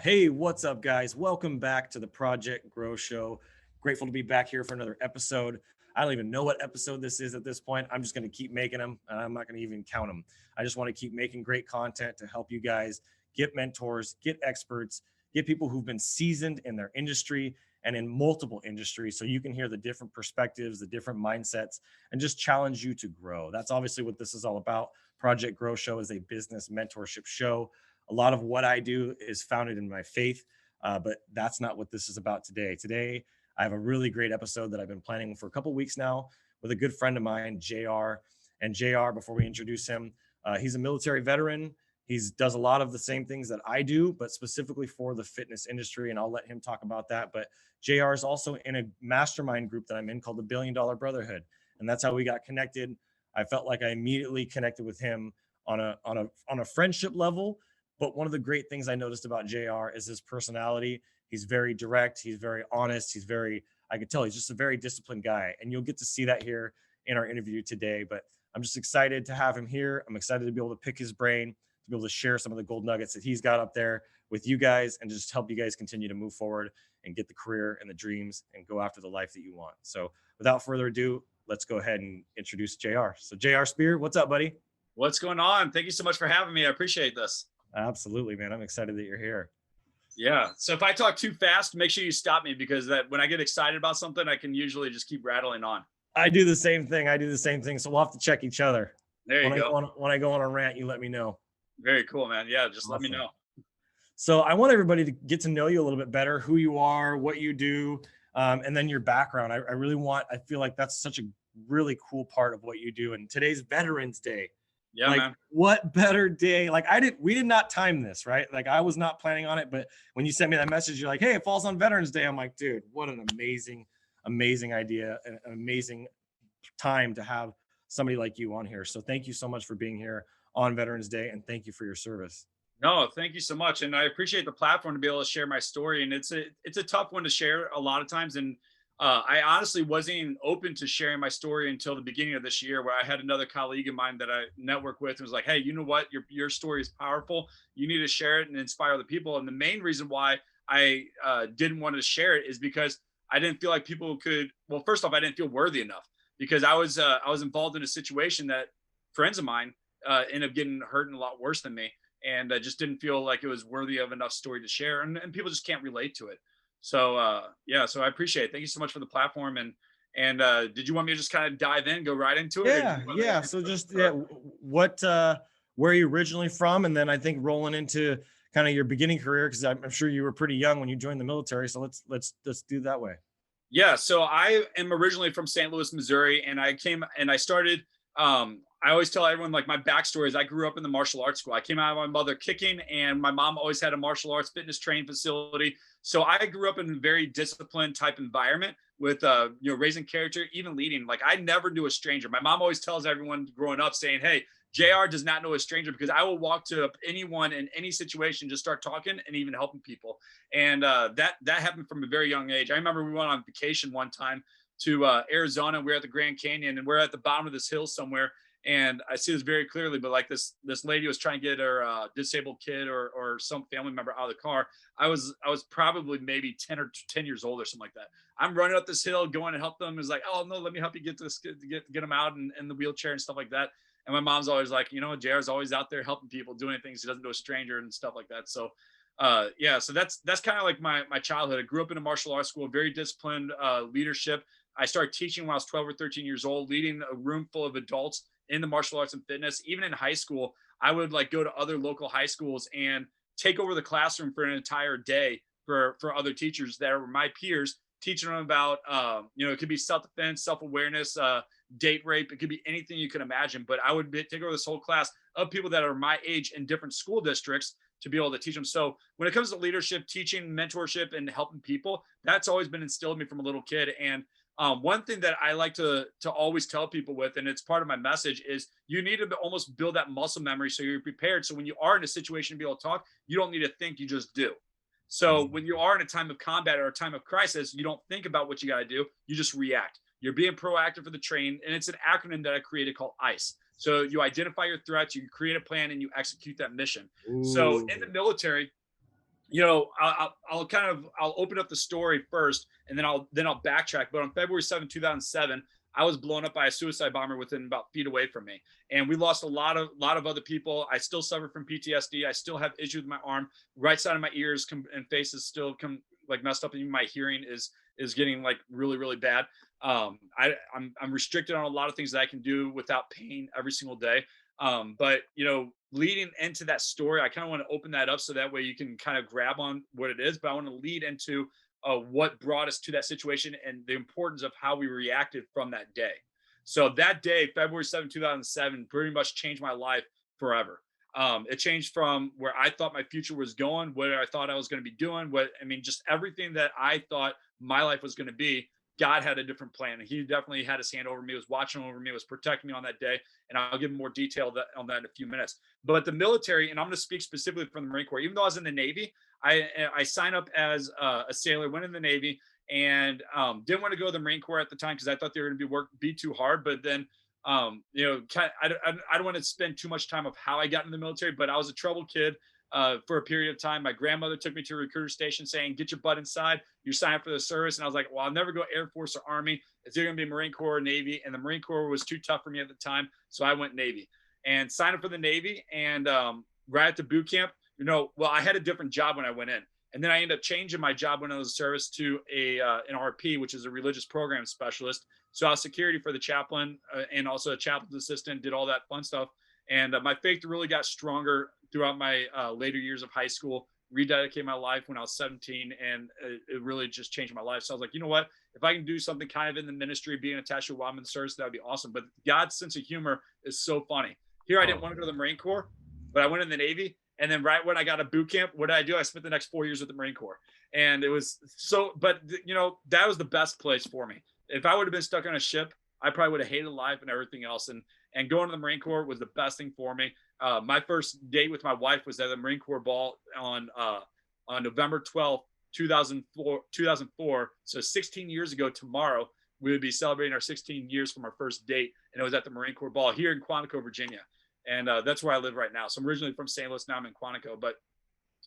Hey, what's up, guys? Welcome back to the Project Grow Show. Grateful to be back here for another episode. I don't even know what episode this is at this point. I'm just going to keep making them, and I'm not going to even count them. I just want to keep making great content to help you guys get mentors, get experts, get people who've been seasoned in their industry and in multiple industries so you can hear the different perspectives, the different mindsets, and just challenge you to grow. That's obviously what this is all about. Project Grow Show is a business mentorship show. A lot of what I do is founded in my faith, but that's not what this is about today. Today, I have a really great episode that I've been planning for a couple of weeks now with a good friend of mine, JR. And JR, before we introduce him, he's a military veteran. He does a lot of the same things that I do, but specifically for the fitness industry. And I'll let him talk about that. But JR is also in a mastermind group that I'm in called the Billion Dollar Brotherhood. And that's how we got connected. I felt like I immediately connected with him on a friendship level. But one of the great things I noticed about JR is his personality. He's very direct. He's very honest. I could tell he's just a very disciplined guy. And you'll get to see that here in our interview today. But I'm just excited to have him here. I'm excited to be able to pick his brain, to be able to share some of the gold nuggets that he's got up there with you guys and just help you guys continue to move forward and get the career and the dreams and go after the life that you want. So without further ado, let's go ahead and introduce JR. So JR Spear, what's up, buddy? What's going on? Thank you so much for having me. I appreciate this. Absolutely, man. I'm excited that you're here. Yeah. So if I talk too fast, make sure you stop me because that when I get excited about something, I can usually just keep rattling on. I do the same thing. So we'll have to check each other. There you go. When I go on a rant, you let me know. Very cool, man. Yeah. Just Let me know. So I want everybody to get to know you a little bit better, who you are, what you do, and then your background. I feel like that's such a really cool part of what you do. And today's Veterans Day. Yeah, like, man. What better day? We did not time this, right? Like I was not planning on it, but when you sent me that message, you're like, hey, it falls on Veterans Day. I'm like, dude, what an amazing idea, an amazing time to have somebody like you on here. So thank you so much for being here on Veterans Day. And thank you for your service. No, thank you so much. And I appreciate the platform to be able to share my story. And it's a tough one to share a lot of times. And I honestly wasn't even open to sharing my story until the beginning of this year, where I had another colleague of mine that I network with and was like, hey, you know what? Your story is powerful. You need to share it and inspire other people. And the main reason why I didn't want to share it is because I didn't feel like people could, well, first off, I didn't feel worthy enough because I was involved in a situation that friends of mine ended up getting hurt and a lot worse than me. And I just didn't feel like it was worthy of enough story to share. And people just can't relate to it. So so I appreciate it. Thank you so much for the platform. And did you want me to just kind of dive in, go right into it? Yeah. So just what where are you originally from? And then I think rolling into kind of your beginning career, because I'm sure you were pretty young when you joined the military. So let's do it that way. Yeah. So I am originally from St. Louis, Missouri, and I started I always tell everyone like my backstory is I grew up in the martial arts school. I came out of my mother kicking, and my mom always had a martial arts fitness training facility. So I grew up in a very disciplined type environment with raising character, even leading. Like I never knew a stranger. My mom always tells everyone growing up saying, hey, JR does not know a stranger because I will walk to anyone in any situation, just start talking and even helping people. And that happened from a very young age. I remember we went on vacation one time to Arizona. We're at the Grand Canyon and we're at the bottom of this hill somewhere. And I see this very clearly, but like this lady was trying to get her disabled kid or some family member out of the car. I was probably maybe 10 years old or something like that. I'm running up this hill, going to help them. Is like, oh no, let me help you get this, get them out in the wheelchair and stuff like that. And my mom's always like, JR's always out there helping people, doing things he doesn't know a stranger and stuff like that. So so that's kind of like my childhood. I grew up in a martial arts school, very disciplined leadership. I started teaching when I was 12 or 13 years old, leading a room full of adults in the martial arts and fitness. Even in high school, I would like go to other local high schools and take over the classroom for an entire day for other teachers that were my peers, teaching them about, it could be self-defense, self-awareness, date rape. It could be anything you can imagine. But I would take over this whole class of people that are my age in different school districts to be able to teach them. So when it comes to leadership, teaching, mentorship, and helping people, that's always been instilled in me from a little kid. And one thing that I like to always tell people with, and it's part of my message, is you need to almost build that muscle memory so you're prepared. So when you are in a situation to be able to talk, you don't need to think, you just do. So when you are in a time of combat or a time of crisis, you don't think about what you got to do. You just react. You're being proactive for the train. And it's an acronym that I created called ICE. So you identify your threats, you create a plan, and you execute that mission. Ooh. So in the military, I'll open up the story first, and then I'll backtrack. But on February 7th, 2007, I was blown up by a suicide bomber within about feet away from me, and we lost a lot of other people. I still suffer from PTSD. I still have issues with my arm, right side of my ears and face is still like messed up, and even my hearing is getting like really really bad. I'm restricted on a lot of things that I can do without pain every single day. But leading into that story, I kind of want to open that up so that way you can kind of grab on what it is. But I want to lead into what brought us to that situation and the importance of how we reacted from that day. So that day, February 7th, 2007, pretty much changed my life forever. It changed from where I thought my future was going, what I thought I was going to be doing, just everything that I thought my life was going to be. God had a different plan, and He definitely had His hand over me, was watching over me, was protecting me on that day. And I'll give more detail on that in a few minutes. But the military, and I'm going to speak specifically from the Marine Corps. Even though I was in the Navy, I signed up as a sailor, went in the Navy, and didn't want to go to the Marine Corps at the time because I thought they were going to be too hard. But then, I don't want to spend too much time of how I got in the military. But I was a troubled kid for a period of time. My grandmother took me to a recruiter station saying, "Get your butt inside. You're signing up for the service." And I was like, "Well, I'll never go Air Force or Army. It's either going to be Marine Corps or Navy." And the Marine Corps was too tough for me at the time. So I went Navy and signed up for the Navy. And right at the boot camp, I had a different job when I went in. And then I ended up changing my job when I was in service to an RP, which is a religious program specialist. So I was security for the chaplain and also a chaplain's assistant, did all that fun stuff. And my faith really got stronger throughout my later years of high school, rededicated my life when I was 17, and it really just changed my life. So I was like, you know what? If I can do something kind of in the ministry, being attached to while I'm in the service, that would be awesome. But God's sense of humor is so funny. Here, I didn't want to go to the Marine Corps, but I went in the Navy. And then right when I got a boot camp, what did I do? I spent the next 4 years with the Marine Corps. And it was so, but that was the best place for me. If I would have been stuck on a ship, I probably would have hated life and everything else. And going to the Marine Corps was the best thing for me. My first date with my wife was at the Marine Corps ball on November 12th, 2004. So 16 years ago tomorrow, we would be celebrating our 16 years from our first date. And it was at the Marine Corps ball here in Quantico, Virginia. And that's where I live right now. So I'm originally from St. Louis, now I'm in Quantico. But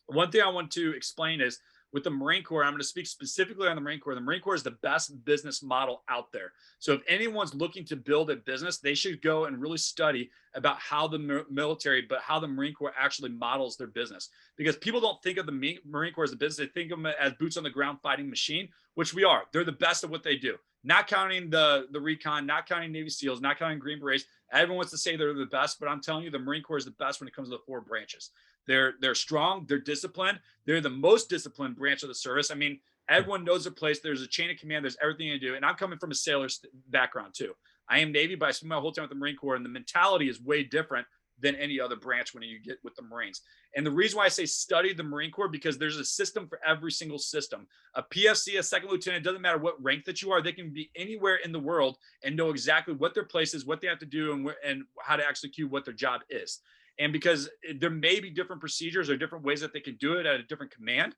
one thing I want to explain is with the Marine Corps, I'm going to speak specifically on the Marine Corps. The Marine Corps is the best business model out there. So if anyone's looking to build a business, they should go and really study about how the military, but how the Marine Corps actually models their business. Because people don't think of the Marine Corps as a business. They think of them as boots on the ground fighting machine, which we are. They're the best at what they do. Not counting the recon, not counting Navy SEALs, not counting Green Berets. Everyone wants to say they're the best, but I'm telling you, the Marine Corps is the best when it comes to the 4 branches. They're strong, they're disciplined, they're the most disciplined branch of the service. I mean, everyone knows their place. There's a chain of command. There's everything you do. And I'm coming from a sailor background too. I am Navy, but I spent my whole time with the Marine Corps, and the mentality is way different than any other branch when you get with the Marines. And the reason why I say study the Marine Corps, because there's a system for every single system. A PFC, a second lieutenant, doesn't matter what rank that you are, they can be anywhere in the world and know exactly what their place is, what they have to do, and how to execute what their job is. And because there may be different procedures or different ways that they can do it at a different command,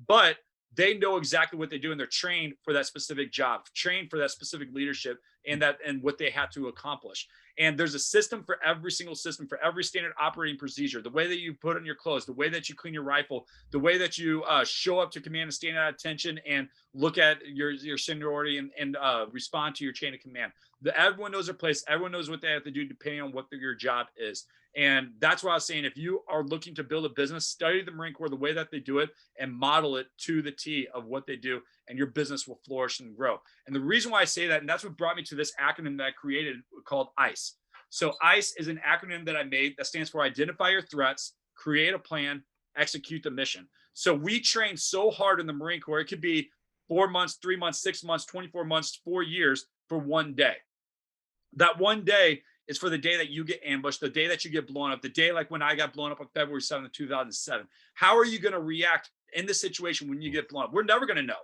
but they know exactly what they do, and they're trained for that specific job, trained for that specific leadership, and what they have to accomplish. And there's a system for every single system, for every standard operating procedure, the way that you put on your clothes, the way that you clean your rifle, the way that you show up to command and stand at attention and look at your seniority and respond to your chain of command. Everyone knows their place. Everyone knows what they have to do depending on what your job is. And that's why I was saying, if you are looking to build a business, study the Marine Corps, the way that they do it, and model it to the T of what they do, and your business will flourish and grow. And the reason why I say that, and that's what brought me to this acronym that I created called ICE. So ICE is an acronym that I made that stands for Identify Your Threats, Create a Plan, Execute the Mission. So we train so hard in the Marine Corps, it could be 4 months, 3 months, 6 months, 24 months, 4 years for one day. That one day is for the day that you get ambushed, the day that you get blown up, the day like when I got blown up on February 7th, 2007. How are you going to react in this situation when you get blown up? We're never going to know.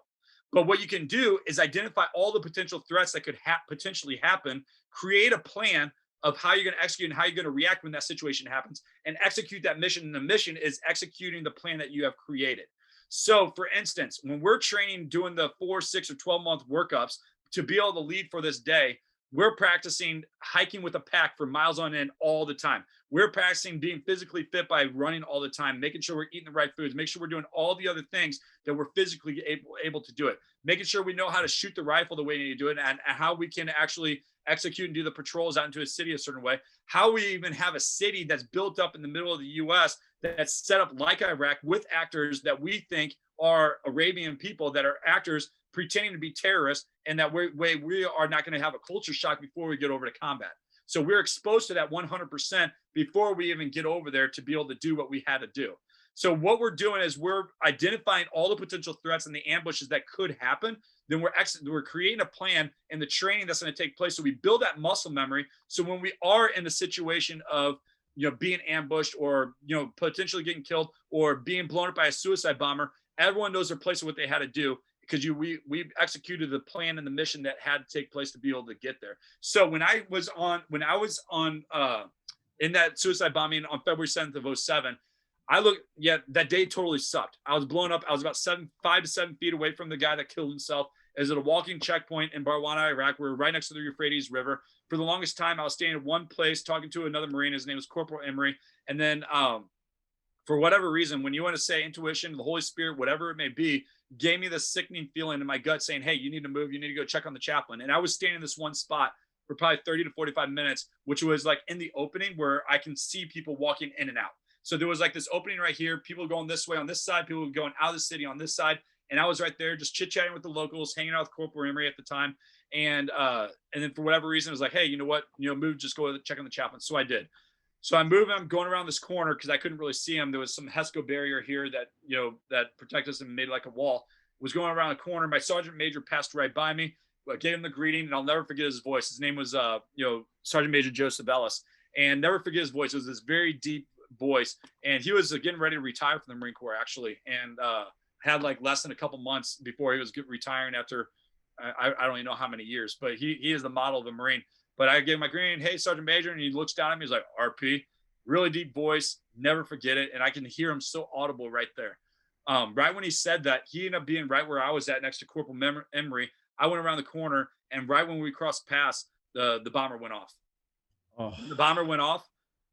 But what you can do is identify all the potential threats that could potentially happen, create a plan of how you're going to execute and how you're going to react when that situation happens, and execute that mission. And the mission is executing the plan that you have created. So for instance, when we're training, doing the 4, 6, or 12-month workups to be able to lead for this day, we're practicing hiking with a pack for miles on end all the time. We're practicing being physically fit by running all the time, making sure we're eating the right foods, make sure we're doing all the other things that we're physically able to do it, making sure we know how to shoot the rifle the way we need to do it, and how we can actually execute and do the patrols out into a city a certain way, how we even have a city that's built up in the middle of the US that's set up like Iraq with actors that we think are Arabian people that are actors pretending to be terrorists, and that we are not going to have a culture shock before we get over to combat. So we're exposed to that 100% before we even get over there to be able to do what we had to do. So what we're doing is we're identifying all the potential threats and the ambushes that could happen. Then we're creating a plan and the training that's going to take place. So we build that muscle memory. So when we are in a situation of being ambushed, or potentially getting killed, or being blown up by a suicide bomber, everyone knows their place of what they had to do, because we executed the plan and the mission that had to take place to be able to get there. So when I was on in that suicide bombing on February 7th of 07, that day totally sucked. I was blown up. I was about 5 to 7 feet away from the guy that killed himself. It was at a walking checkpoint in Barwana, Iraq. We were right next to the Euphrates River. For the longest time, I was staying in one place talking to another Marine. His name was Corporal Emery. And then for whatever reason, when you want to say intuition, the Holy Spirit, whatever it may be, gave me this sickening feeling in my gut saying, hey, you need to move. You need to go check on the chaplain. And I was standing in this one spot for probably 30 to 45 minutes, which was like in the opening where I can see people walking in and out. So there was like this opening right here, people going this way on this side, people going out of the city on this side. And I was right there just chit-chatting with the locals, hanging out with Corporal Emery at the time. And then for whatever reason, I was like, hey, you know what? Move, just go check on the chaplain. So I did. So I'm moving, I'm going around this corner because I couldn't really see him. There was some HESCO barrier here that, that protected us and made like a wall. Was going around a corner. My sergeant major passed right by me. I gave him the greeting, and I'll never forget his voice. His name was, Sergeant Major Joseph Ellis, and never forget his voice. It was this very deep voice, and he was getting ready to retire from the Marine Corps actually, and had like less than a couple months before he was retiring after I don't even know how many years, but he is the model of a Marine. But I gave him my greeting, hey, Sergeant Major, and he looks down at me. He's like, RP, really deep voice, never forget it, and I can hear him so audible right there. Right when he said that, he ended up being right where I was at next to Corporal Emery. I went around the corner, and right when we crossed paths, the bomber went off. Oh. The bomber went off.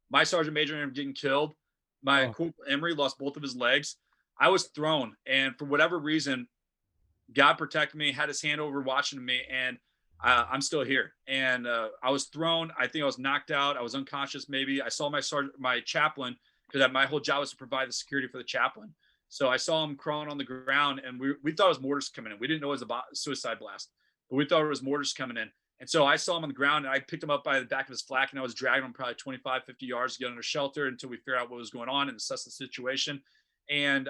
My sergeant major ended up getting killed. My Corporal Emery lost both of his legs. I was thrown, and for whatever reason, God protected me, had his hand over watching me, and I'm still here. And I was thrown. I think I was knocked out. I was unconscious maybe. I saw my chaplain, because my whole job was to provide the security for the chaplain. So I saw him crawling on the ground, and we thought it was mortars coming in. We didn't know it was a suicide blast, but we thought it was mortars coming in. And so I saw him on the ground, and I picked him up by the back of his flak, and I was dragging him probably 25, 50 yards to get under shelter until we figured out what was going on and assess the situation, and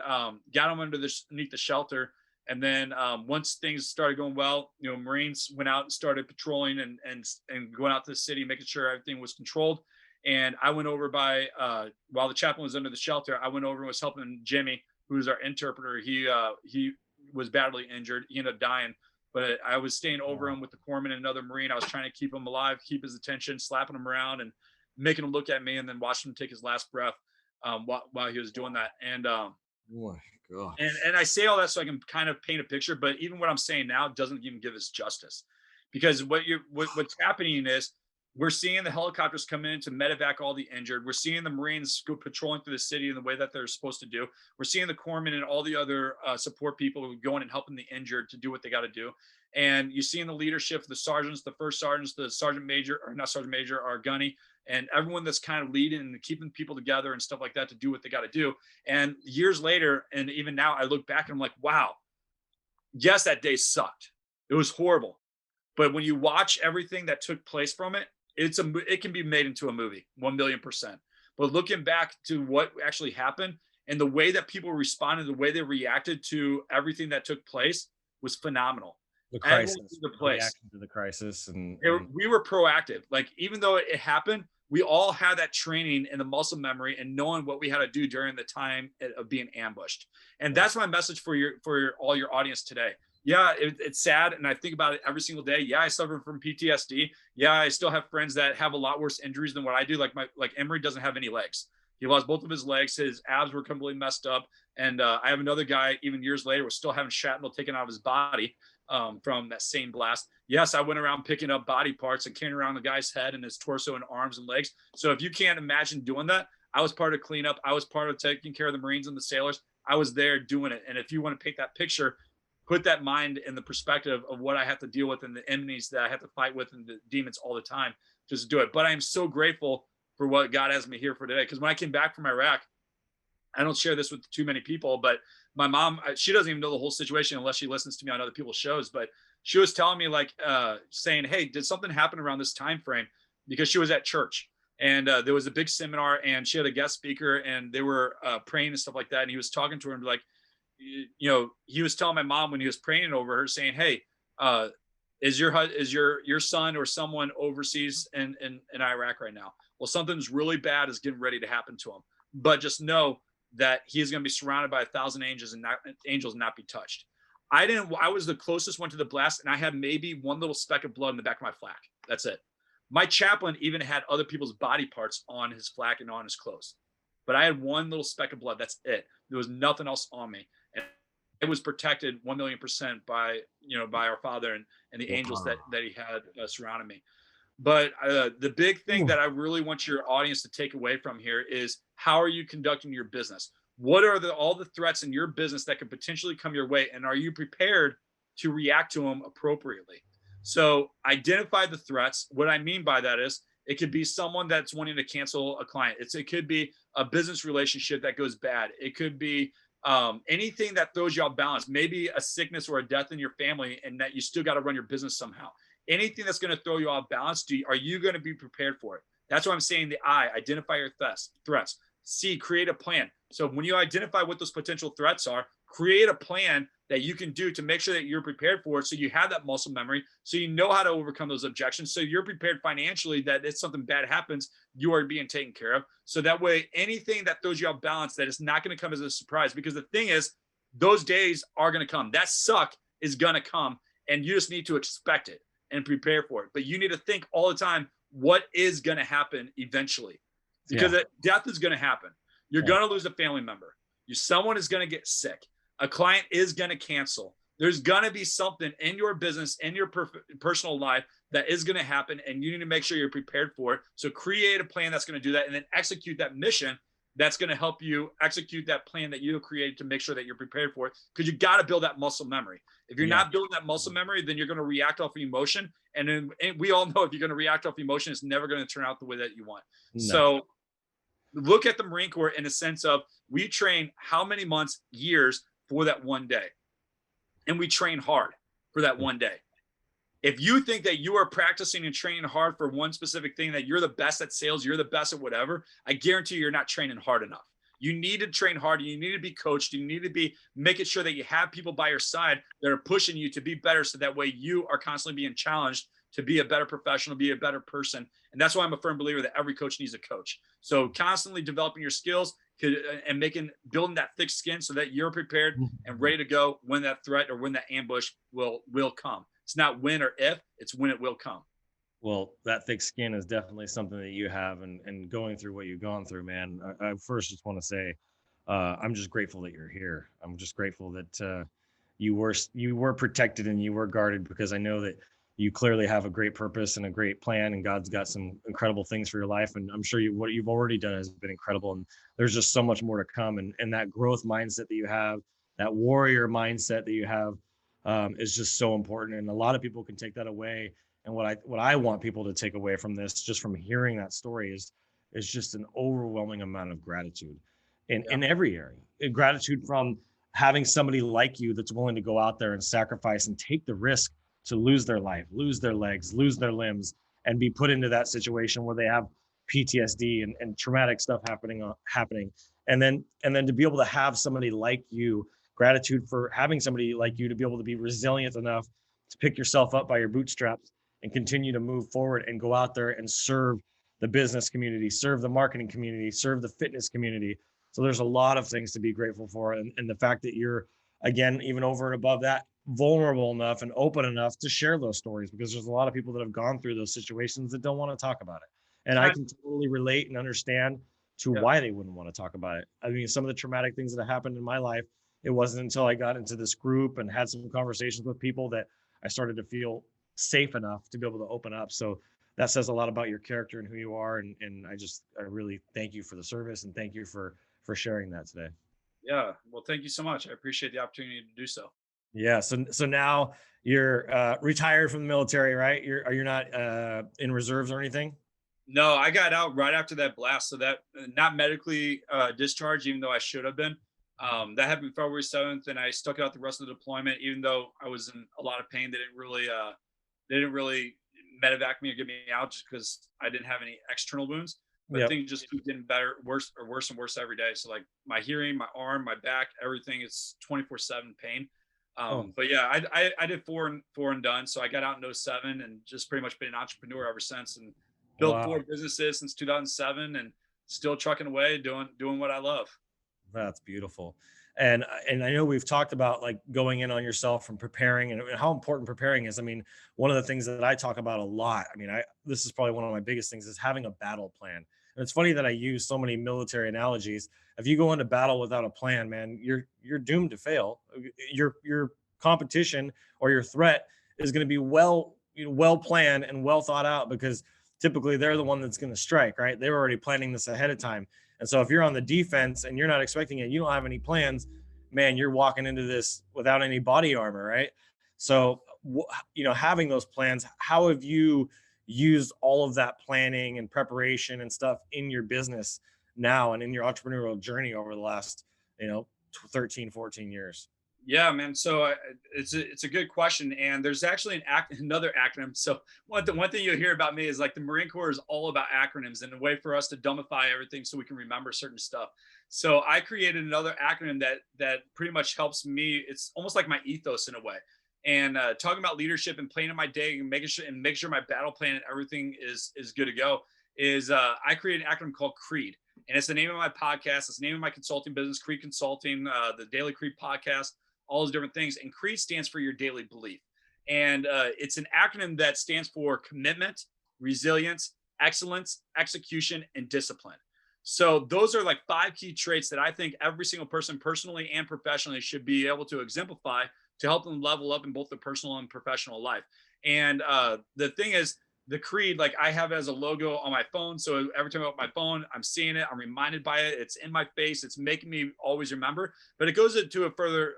got him underneath the shelter. And then once things started going well, Marines went out and started patrolling and going out to the city, making sure everything was controlled. And I went over while the chaplain was under the shelter, I went over and was helping Jimmy, who's our interpreter. He was badly injured. He ended up dying, but I was staying over him with the corpsman and another Marine. I was trying to keep him alive, keep his attention, slapping him around and making him look at me, and then watching him take his last breath while he was doing that. And oh my God. And I say all that so I can kind of paint a picture, but even what I'm saying now doesn't even give us justice, because what's happening is we're seeing the helicopters come in to medevac all the injured. We're seeing the Marines go patrolling through the city in the way that they're supposed to do. We're seeing the corpsmen and all the other support people going and helping the injured to do what they got to do. And you're seeing the leadership, the sergeants, the first sergeants, the sergeant major, or not sergeant major, our gunny, and everyone that's kind of leading and keeping people together and stuff like that to do what they got to do. And years later, and even now, I look back and I'm like, wow, yes, that day sucked. It was horrible. But when you watch everything that took place from it, it can be made into a movie, 1,000,000%. But looking back to what actually happened and the way that people responded, the way they reacted to everything that took place was phenomenal. The crisis, the reaction to the crisis, and we were proactive. Like, even though it happened, we all had that training and the muscle memory and knowing what we had to do during the time of being ambushed. And that's my message for all your audience today. Yeah, it's sad, and I think about it every single day. Yeah, I suffer from PTSD. Yeah, I still have friends that have a lot worse injuries than what I do. Like Emery doesn't have any legs. He lost both of his legs. His abs were completely messed up. And I have another guy, even years later, was still having shrapnel taken out of his body. from that same blast. Yes, I went around picking up body parts and carrying around the guy's head and his torso and arms and legs. So if you can't imagine doing that, I was part of cleanup. I was part of taking care of the Marines and the sailors. I was there doing it. And if you want to paint that picture, put that mind in the perspective of what I have to deal with and the enemies that I have to fight with and the demons all the time, just do it. But I am so grateful for what God has me here for today. Because when I came back from Iraq, I don't share this with too many people, but my mom, she doesn't even know the whole situation unless she listens to me on other people's shows. But she was telling me, like, saying, "Hey, did something happen around this time frame?" Because she was at church and there was a big seminar and she had a guest speaker and they were praying and stuff like that. And he was talking to her and like, you know, he was telling my mom when he was praying over her, saying, "Hey, is your son or someone overseas in Iraq right now? Well, something's really bad is getting ready to happen to him, but just know that he is going to be surrounded by 1,000 angels and not be touched." I was the closest one to the blast and I had maybe one little speck of blood in the back of my flak. That's it. My chaplain even had other people's body parts on his flak and on his clothes, but I had one little speck of blood. That's it. There was nothing else on me. And it was protected 1,000,000% by, by our Father and the angels that he had surrounding me. But the big thing that I really want your audience to take away from here is, how are you conducting your business? What are all the threats in your business that could potentially come your way? And are you prepared to react to them appropriately? So identify the threats. What I mean by that is, it could be someone that's wanting to cancel a client. It could be a business relationship that goes bad. It could be anything that throws you off balance, maybe a sickness or a death in your family and that you still got to run your business somehow. Anything that's going to throw you off balance, are you going to be prepared for it? That's why I'm saying the I, identify your threats. C, create a plan. So when you identify what those potential threats are, create a plan that you can do to make sure that you're prepared for it. So you have that muscle memory, so you know how to overcome those objections. So you're prepared financially that if something bad happens, you are being taken care of. So that way, anything that throws you off balance, that is not going to come as a surprise, because the thing is, those days are going to come. That suck is going to come, and you just need to expect it and prepare for it. But you need to think all the time, what is going to happen eventually? Because death is going to happen. You're going to lose a family member. Someone is going to get sick. A client is going to cancel. There's going to be something in your business, in your personal life, that is going to happen, and you need to make sure you're prepared for it. So create a plan that's going to do that, and then execute that mission that's going to help you execute that plan that you created to make sure that you're prepared for it, because you got to build that muscle memory. If you're not building that muscle memory, then you're going to react off of emotion. And we all know, if you're going to react off emotion, it's never going to turn out the way that you want. No. So look at the Marine Corps in a sense of, we train how many months, years for that one day. And we train hard for that one day. If you think that you are practicing and training hard for one specific thing, that you're the best at sales, you're the best at whatever, I guarantee you're not training hard enough. You need to train hard. You need to be coached. You need to be making sure that you have people by your side that are pushing you to be better. So that way you are constantly being challenged to be a better professional, be a better person. And that's why I'm a firm believer that every coach needs a coach. So constantly developing your skills and building that thick skin so that you're prepared and ready to go when that threat or when that ambush will come. It's not when or if, it's when it will come. Well, that thick skin is definitely something that you have, and going through what you've gone through, man. I first just want to say, I'm just grateful that you're here. I'm just grateful that you were protected and you were guarded, because I know that you clearly have a great purpose and a great plan, and God's got some incredible things for your life. And I'm sure what you've already done has been incredible. And there's just so much more to come. And that growth mindset that you have, that warrior mindset that you have, is just so important. And a lot of people can take that away. And what I want people to take away from this, just from hearing that story, is just an overwhelming amount of gratitude in every area. Gratitude from having somebody like you that's willing to go out there and sacrifice and take the risk to lose their life, lose their legs, lose their limbs, and be put into that situation where they have PTSD and traumatic stuff happening. And then to be able to have somebody like you, gratitude for having somebody like you to be able to be resilient enough to pick yourself up by your bootstraps and continue to move forward and go out there and serve the business community, serve the marketing community, serve the fitness community. So there's a lot of things to be grateful for. And the fact that you're, again, even over and above that, vulnerable enough and open enough to share those stories, because there's a lot of people that have gone through those situations that don't want to talk about it. And I can totally relate and understand to why they wouldn't want to talk about it. I mean, some of the traumatic things that have happened in my life, it wasn't until I got into this group and had some conversations with people that I started to feel safe enough to be able to open up. So that says a lot about your character and who you are. And I really thank you for the service and thank you for sharing that today. Yeah. Well, thank you so much. I appreciate the opportunity to do so. Yeah. So now you're retired from the military, right? You're not in reserves or anything? No, I got out right after that blast. So that not medically discharged, even though I should have been. That happened February 7th, and I stuck it out the rest of the deployment, even though I was in a lot of pain. They didn't really medevac me or get me out just because I didn't have any external wounds. But Yep. things just keep getting better, worse and worse every day. So like my hearing, my arm, my back, everything is 24/7 pain. Oh, But yeah, I did four and done. So I got out in '07 and just pretty much been an entrepreneur ever since, and built wow. 4 businesses since 2007, and still trucking away, doing what I love. That's beautiful. And I know we've talked about like going in on yourself and preparing and how important preparing is. I mean, one of the things that I talk about a lot, I mean, I this is probably one of my biggest things is having a battle plan. And it's funny that I use so many military analogies. If you go into battle without a plan, man, you're doomed to fail. Your competition or your threat is going to be well planned and well thought out because typically they're the one that's going to strike, right? They're already planning this ahead of time. And so if you're on the defense and you're not expecting it, you don't have any plans, man, you're walking into this without any body armor, right? So, having those plans, how have you used all of that planning and preparation and stuff in your business now and in your entrepreneurial journey over the last, 13, 14 years? Yeah, man. So it's a good question, and there's actually another acronym. So one thing you'll hear about me is like the Marine Corps is all about acronyms and a way for us to dumbify everything so we can remember certain stuff. So I created another acronym that pretty much helps me. It's almost like my ethos in a way. And talking about leadership and planning my day and making sure my battle plan and everything is good to go is I created an acronym called CREED, and it's the name of my podcast. It's the name of my consulting business, Creed Consulting, the Daily Creed podcast, all those different things. And CREED stands for your daily belief. And it's an acronym that stands for commitment, resilience, excellence, execution, and discipline. So those are like 5 key traits that I think every single person personally and professionally should be able to exemplify to help them level up in both the personal and professional life. And the thing is, the creed, like I have it as a logo on my phone. So every time I open my phone, I'm seeing it, I'm reminded by it, it's in my face, it's making me always remember. But it goes into a further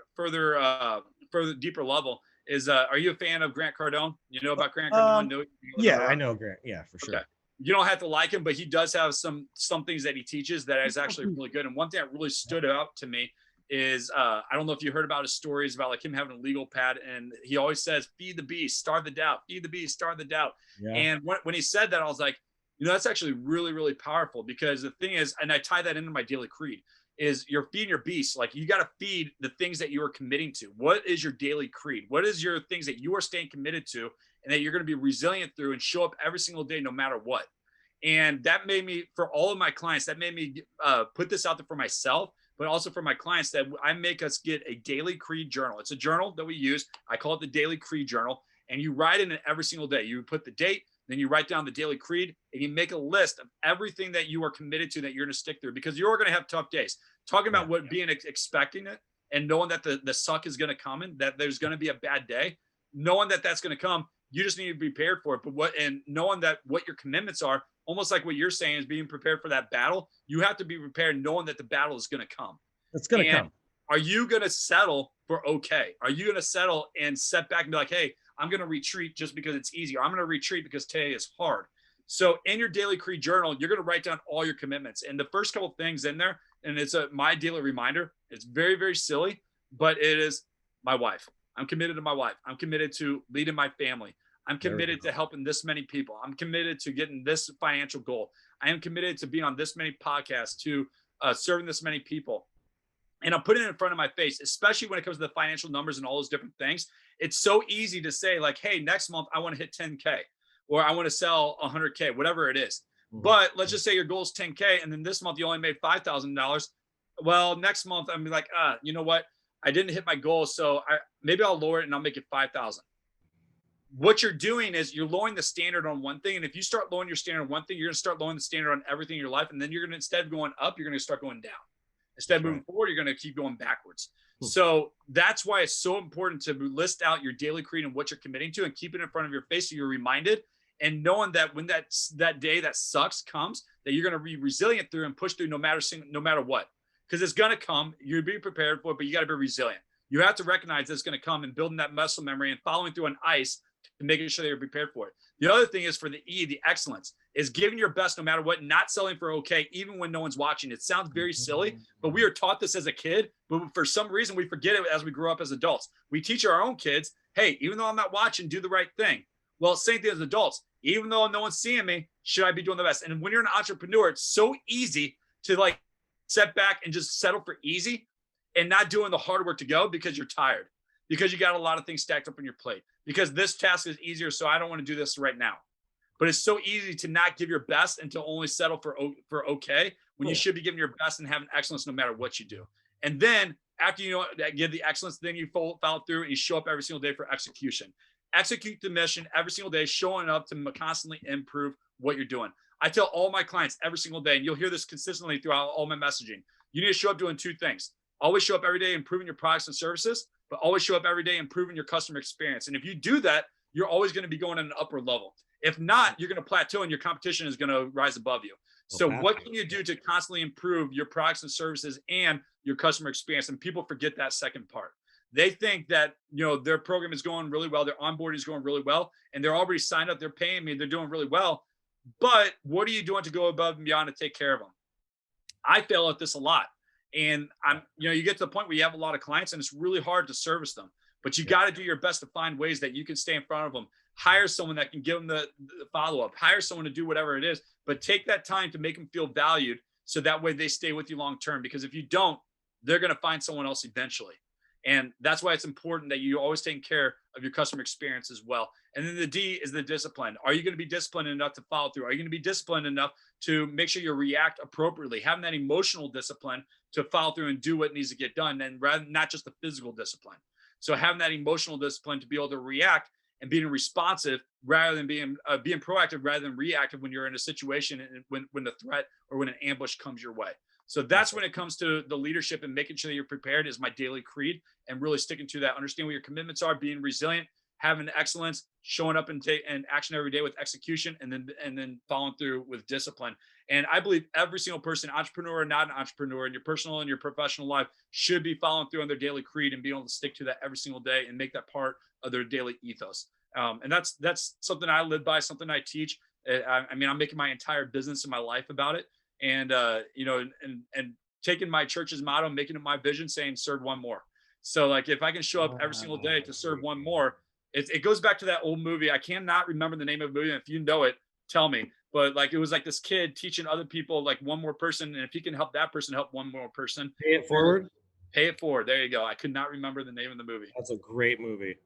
deeper level. Is are you a fan of Grant Cardone? You know about Grant Cardone? Um, No, yeah, I know Grant. Yeah, for okay. sure. You don't have to like him, but he does have some things that he teaches that is actually really good. And one thing that really stood out to me is I don't know if you heard about his stories about like him having a legal pad, and he always says, "Feed the beast, starve the doubt. Feed the beast, starve the doubt." Yeah. And when he said that, I was like, that's actually really, really powerful, because the thing is, and I tie that into my daily creed, is you're feeding your beast. Like you got to feed the things that you are committing to. What is your daily creed? What is your things that you are staying committed to and that you're going to be resilient through and show up every single day, no matter what? And that made me, for all of my clients, that made me put this out there for myself, but also for my clients, that I make us get a daily creed journal. It's a journal that we use. I call it the Daily Creed Journal. And you write in it every single day. You put the date, then you write down the daily creed, and you make a list of everything that you are committed to that you're going to stick through, because you're going to have tough days. Talking about being expecting it and knowing that the suck is going to come in, that there's going to be a bad day, knowing that that's going to come. You just need to be prepared for it. And knowing that what your commitments are, almost like what you're saying is being prepared for that battle. You have to be prepared knowing that the battle is going to come. It's going to come. Are you going to settle for okay? Are you going to settle and set back and be like, hey, I'm going to retreat just because it's easy, or I'm going to retreat because today is hard? So in your daily creed journal, you're going to write down all your commitments. And the first couple of things in there, and it's my daily reminder. It's very, very silly, but it is my wife. I'm committed to my wife. I'm committed to leading my family. I'm committed to helping this many people. I'm committed to getting this financial goal. I am committed to being on this many podcasts, to serving this many people. And I'm putting it in front of my face, especially when it comes to the financial numbers and all those different things. It's so easy to say like, hey, next month I want to hit 10K, or I want to sell 100K, whatever it is. Mm-hmm. But let's just say your goal is 10K, and then this month you only made $5,000. Well, next month I'm like, you know what? I didn't hit my goal, so maybe I'll lower it and I'll make it 5,000. What you're doing is you're lowering the standard on one thing. And if you start lowering your standard on one thing, you're going to start lowering the standard on everything in your life. And then you're going to, instead of going up, you're going to start going down. Instead of moving forward, you're going to keep going backwards. So that's why it's so important to list out your daily creed and what you're committing to and keep it in front of your face so you're reminded, and knowing that when that day that sucks comes, that you're going to be resilient through and push through no matter what. Because it's going to come. You'll be prepared for it, but you got to be resilient. You have to recognize that it's going to come and building that muscle memory and following through on ice and making sure that you're prepared for it. The other thing is for the E, the excellence, is giving your best no matter what, not selling for okay, even when no one's watching. It sounds very silly, but we are taught this as a kid, but for some reason we forget it as we grow up as adults. We teach our own kids, hey, even though I'm not watching, do the right thing. Well, same thing as adults. Even though no one's seeing me, should I be doing the best? And when you're an entrepreneur, it's so easy to like set back and just settle for easy and not doing the hard work to go because you're tired, because you got a lot of things stacked up on your plate, because this task is easier, so I don't want to do this right now. But it's so easy to not give your best and to only settle for okay when you should be giving your best and having excellence no matter what you do. And then after you give the excellence, then you follow through and you show up every single day for execution. Execute the mission every single day, showing up to constantly improve what you're doing. I tell all my clients every single day, and you'll hear this consistently throughout all my messaging. You need to show up doing two things. Always show up every day improving your products and services, but always show up every day improving your customer experience. And if you do that, you're always going to be going at an upper level. If not, you're going to plateau and your competition is going to rise above you. So what can you do to constantly improve your products and services and your customer experience? And people forget that second part. They think that, their program is going really well, their onboarding is going really well, and they're already signed up, they're paying me, they're doing really well. But what are you doing to go above and beyond to take care of them? I fail at this a lot. And you get to the point where you have a lot of clients and it's really hard to service them, but you got to do your best to find ways that you can stay in front of them. Hire someone that can give them the follow-up, hire someone to do whatever it is, but take that time to make them feel valued. So that way they stay with you long-term, because if you don't, they're going to find someone else eventually. And that's why it's important that you always take care of your customer experience as well. And then the D is the discipline. Are you going to be disciplined enough to follow through? Are you going to be disciplined enough to make sure you react appropriately, having that emotional discipline to follow through and do what needs to get done, and rather not just the physical discipline. So having that emotional discipline to be able to react and being responsive rather than being proactive rather than reactive when you're in a situation and when the threat or when an ambush comes your way. So that's when it comes to the leadership and making sure that you're prepared is my daily creed, and really sticking to that. Understand what your commitments are, being resilient, having excellence, showing up and action every day with execution, and then following through with discipline. And I believe every single person, entrepreneur or not an entrepreneur, in your personal and your professional life, should be following through on their daily creed and being able to stick to that every single day and make that part of their daily ethos. And that's something I live by, something I teach. I mean, I'm making my entire business and my life about it. And and taking my church's motto, making it my vision, saying serve one more. So like if I can show up every single day to serve one more, it goes back to that old movie. I cannot remember the name of the movie. If you know it, tell me. But like it was like this kid teaching other people like one more person, and if he can help that person help one more person. Pay it forward. Pay it forward. There you go. I could not remember the name of the movie. That's a great movie.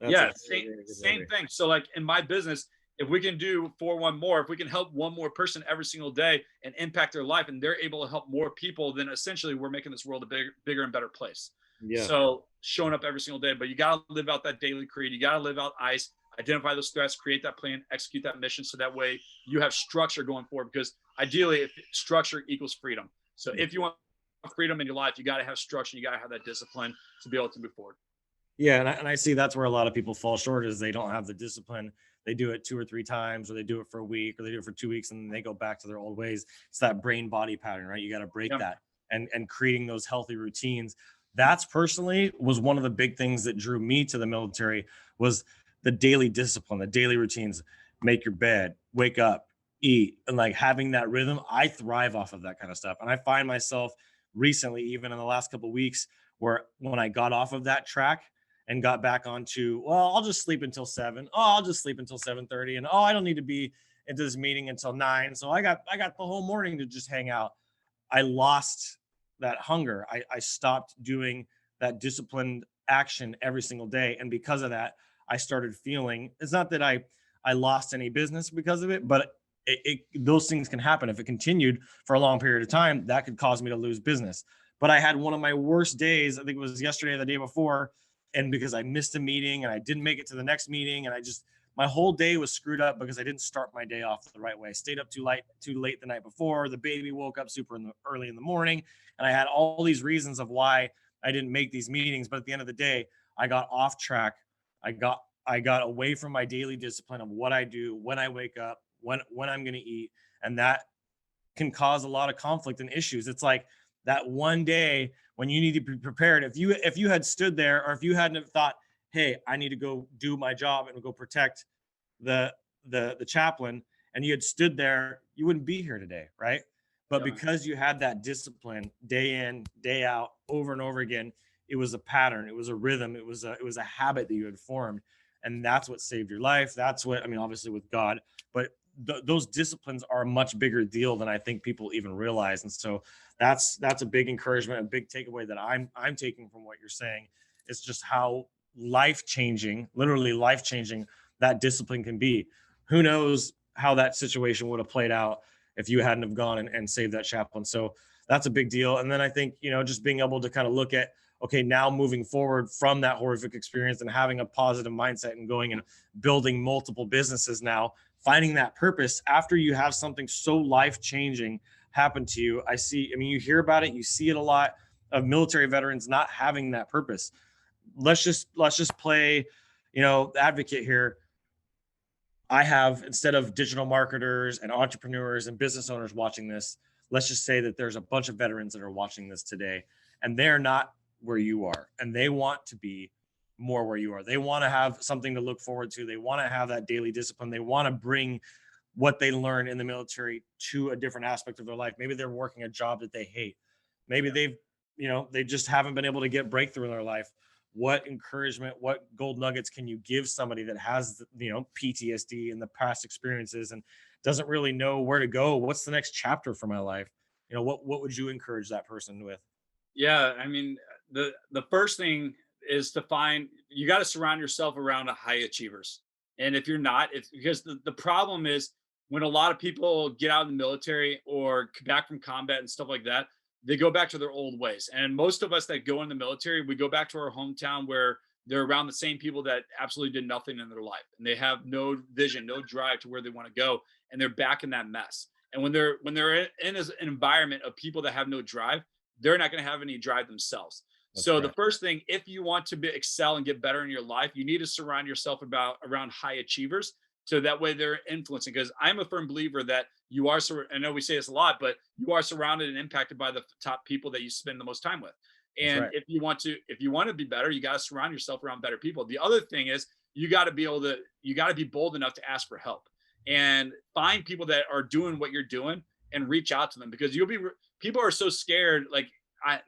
Same thing. So like in my business, if we can do one more, if we can help one more person every single day and impact their life, and they're able to help more people, then essentially we're making this world a bigger and better place. Yeah. So showing up every single day, but you got to live out that daily creed. You got to live out ICE, identify those threats, create that plan, execute that mission. So that way you have structure going forward, because ideally if structure equals freedom. So if you want freedom in your life, you got to have structure. You got to have that discipline to be able to move forward. Yeah. And I see that's where a lot of people fall short, is they don't have the discipline. They do it 2 or 3 times, or they do it for a week, or they do it for 2 weeks, and then they go back to their old ways. It's that brain body pattern, right? You got to break that and creating those healthy routines. That's personally was one of the big things that drew me to the military, was the daily discipline, the daily routines. Make your bed, wake up, eat, and like having that rhythm. I thrive off of that kind of stuff. And I find myself recently, even in the last couple of weeks, where when I got off of that track and got back onto, well, I'll just sleep until 7. Oh, I'll just sleep until 7:30. And I don't need to be into this meeting until 9. So I got the whole morning to just hang out. I lost that hunger. I stopped doing that disciplined action every single day. And because of that, I started feeling, it's not that I lost any business because of it, but those things can happen. If it continued for a long period of time, that could cause me to lose business. But I had one of my worst days. I think it was yesterday or the day before. And because I missed a meeting and I didn't make it to the next meeting, and my whole day was screwed up because I didn't start my day off the right way. I stayed up too late the night before. The baby woke up super early in the morning, and I had all these reasons of why I didn't make these meetings, but at the end of the day, I got off track. I got away from my daily discipline of what I do, when I wake up, when I'm going to eat, and that can cause a lot of conflict and issues. It's like that one day when you need to be prepared. If you had stood there, or if you hadn't have thought, hey, I need to go do my job and go protect the the chaplain, and you had stood there, you wouldn't be here today, right? But Yeah, man. because you had that discipline day in, day out, over and over again, it was a pattern, it was a rhythm, it was a habit that you had formed, and that's what saved your life. That's what, I mean, obviously with God, but those disciplines are a much bigger deal than I think people even realize. And so that's a big encouragement, a big takeaway that I'm taking from what you're saying. It's just how life changing, literally life changing, that discipline can be. Who knows how that situation would have played out if you hadn't have gone and saved that chaplain. So that's a big deal. And then I think, just being able to kind of look at, okay, now moving forward from that horrific experience and having a positive mindset and going and building multiple businesses now, finding that purpose after you have something so life changing happen to you. I mean, you hear about it, you see it a lot of military veterans not having that purpose. Let's just play, advocate here. I have, instead of digital marketers and entrepreneurs and business owners watching this, let's just say that there's a bunch of veterans that are watching this today, and they're not where you are, and they want to be more where you are. They want to have something to look forward to. They want to have that daily discipline. They want to bring what they learn in the military to a different aspect of their life. Maybe they're working a job that they hate. Maybe they just haven't been able to get breakthrough in their life. What encouragement, what gold nuggets can you give somebody that has, PTSD and the past experiences and doesn't really know where to go? What's the next chapter for my life? What would you encourage that person with? Yeah, I mean, the first thing is to find, you got to surround yourself around high achievers. And if you're not, it's because the problem is when a lot of people get out of the military or back from combat and stuff like that, they go back to their old ways. And most of us that go in the military, we go back to our hometown where they're around the same people that absolutely did nothing in their life. And they have no vision, no drive to where they want to go. And they're back in that mess. And when they're in an environment of people that have no drive, they're not going to have any drive themselves. That's So the right. first thing, if you want to excel and get better in your life, you need to surround yourself around high achievers. So that way they're influencing. Because I'm a firm believer that you are. I know we say this a lot, but you are surrounded and impacted by the top people that you spend the most time with. That's And right. if you want to be better, you got to surround yourself around better people. The other thing is you got to be bold enough to ask for help and find people that are doing what you're doing and reach out to them, because people are so scared. Like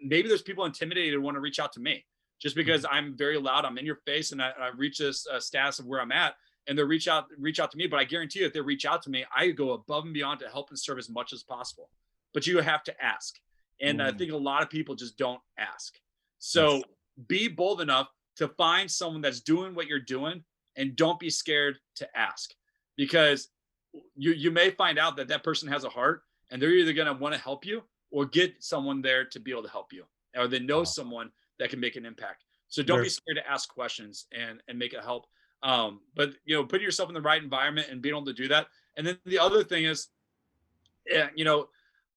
maybe there's people intimidated who want to reach out to me just because Mhm. I'm very loud, I'm in your face, and I reach this status of where I'm at, and they reach out to me. But I guarantee you, if they reach out to me, I go above and beyond to help and serve as much as possible. But you have to ask, and I Mm, think a lot of people just don't ask. that's So be bold enough to find someone that's doing what you're doing, and don't be scared to ask, because you may find out that that person has a heart, and they're either going to want to help you or get someone there to be able to help you, or they know wow. someone that can make an impact. So don't be There's scared to ask questions and make it help. But putting yourself in the right environment and being able to do that. And then the other thing is, yeah,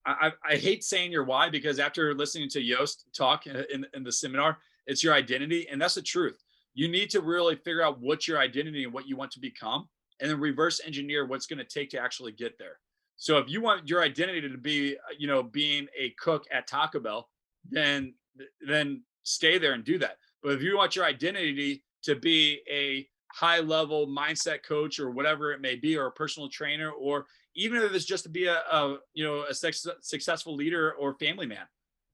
I hate saying your why, because after listening to Yost talk in the seminar, it's your identity, and that's the truth. You need to really figure out what's your identity and what you want to become, and then reverse engineer what's going to take to actually get there. So if you want your identity to be, being a cook at Taco Bell, then then stay there and do that. But if you want your identity to be a high level mindset coach or whatever it may be, or a personal trainer, or even if it's just to be a successful leader or family man,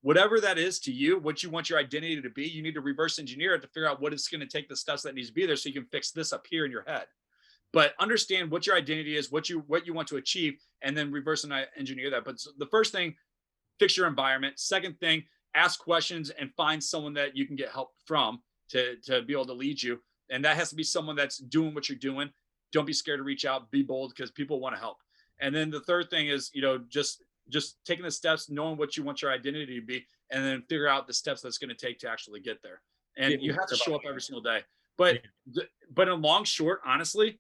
whatever that is to you, what you want your identity to be, you need to reverse engineer it to figure out what it's going to take, the steps that needs to be there, so you can fix this up here in your head. But understand what your identity is, what you want to achieve, and then reverse and engineer that. But the first thing, fix your environment. Second thing, ask questions and find someone that you can get help from to be able to lead you. And that has to be someone that's doing what you're doing. Don't be scared to reach out, be bold, because people want to help. And then the third thing is, just taking the steps, knowing what you want your identity to be, and then figure out the steps that's going to take to actually get there. And getting you have to clear show about up every single day. But yeah, but in long short, honestly,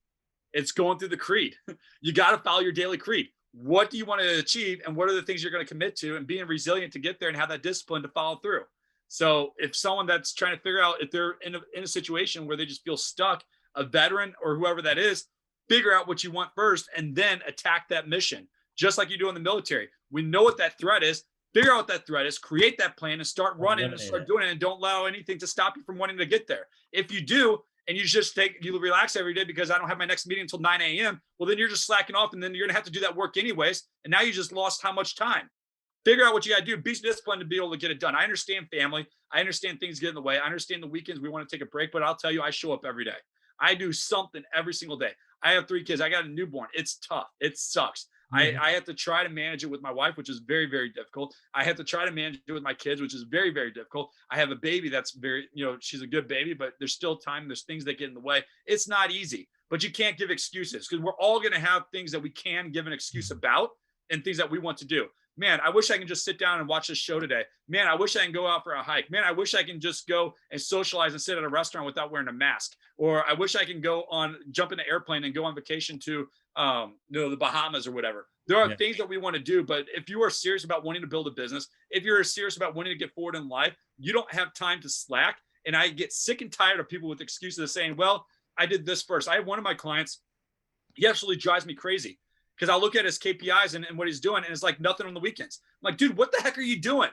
it's going through the creed. You got to follow your daily creed. What do you want to achieve, and what are the things you're going to commit to, and being resilient to get there and have that discipline to follow through. So if someone that's trying to figure out if they're in a situation where they just feel stuck, a veteran or whoever that is, figure out what you want first and then attack that mission, just like you do in the military. We know what that threat is. Figure out what that threat is, create that plan and start running and start doing it, and don't allow anything to stop you from wanting to get there. If you do, and you relax every day because I don't have my next meeting until 9 a.m., well, then you're just slacking off, and then you're going to have to do that work anyways. And now you just lost how much time? Figure out what you got to do. Be disciplined to be able to get it done. I understand family. I understand things get in the way. I understand the weekends we want to take a break, but I'll tell you, I show up every day. I do something every single day. I have 3 kids. I got a newborn. It's tough. It sucks. I have to try to manage it with my wife, which is very, very difficult. I have to try to manage it with my kids, which is very, very difficult. I have a baby that's very, she's a good baby, but there's still time. There's things that get in the way. It's not easy, but you can't give excuses because we're all going to have things that we can give an excuse about and things that we want to do. Man, I wish I can just sit down and watch this show today. Man, I wish I can go out for a hike. Man, I wish I can just go and socialize and sit at a restaurant without wearing a mask. Or I wish I can jump in an airplane and go on vacation to the Bahamas or whatever. There are things that we want to do, but if you are serious about wanting to build a business, if you're serious about wanting to get forward in life, you don't have time to slack. And I get sick and tired of people with excuses of saying, well, I did this first. I have one of my clients, he absolutely drives me crazy because I look at his KPIs and what he's doing, and it's like nothing on the weekends. I'm like, dude, what the heck are you doing?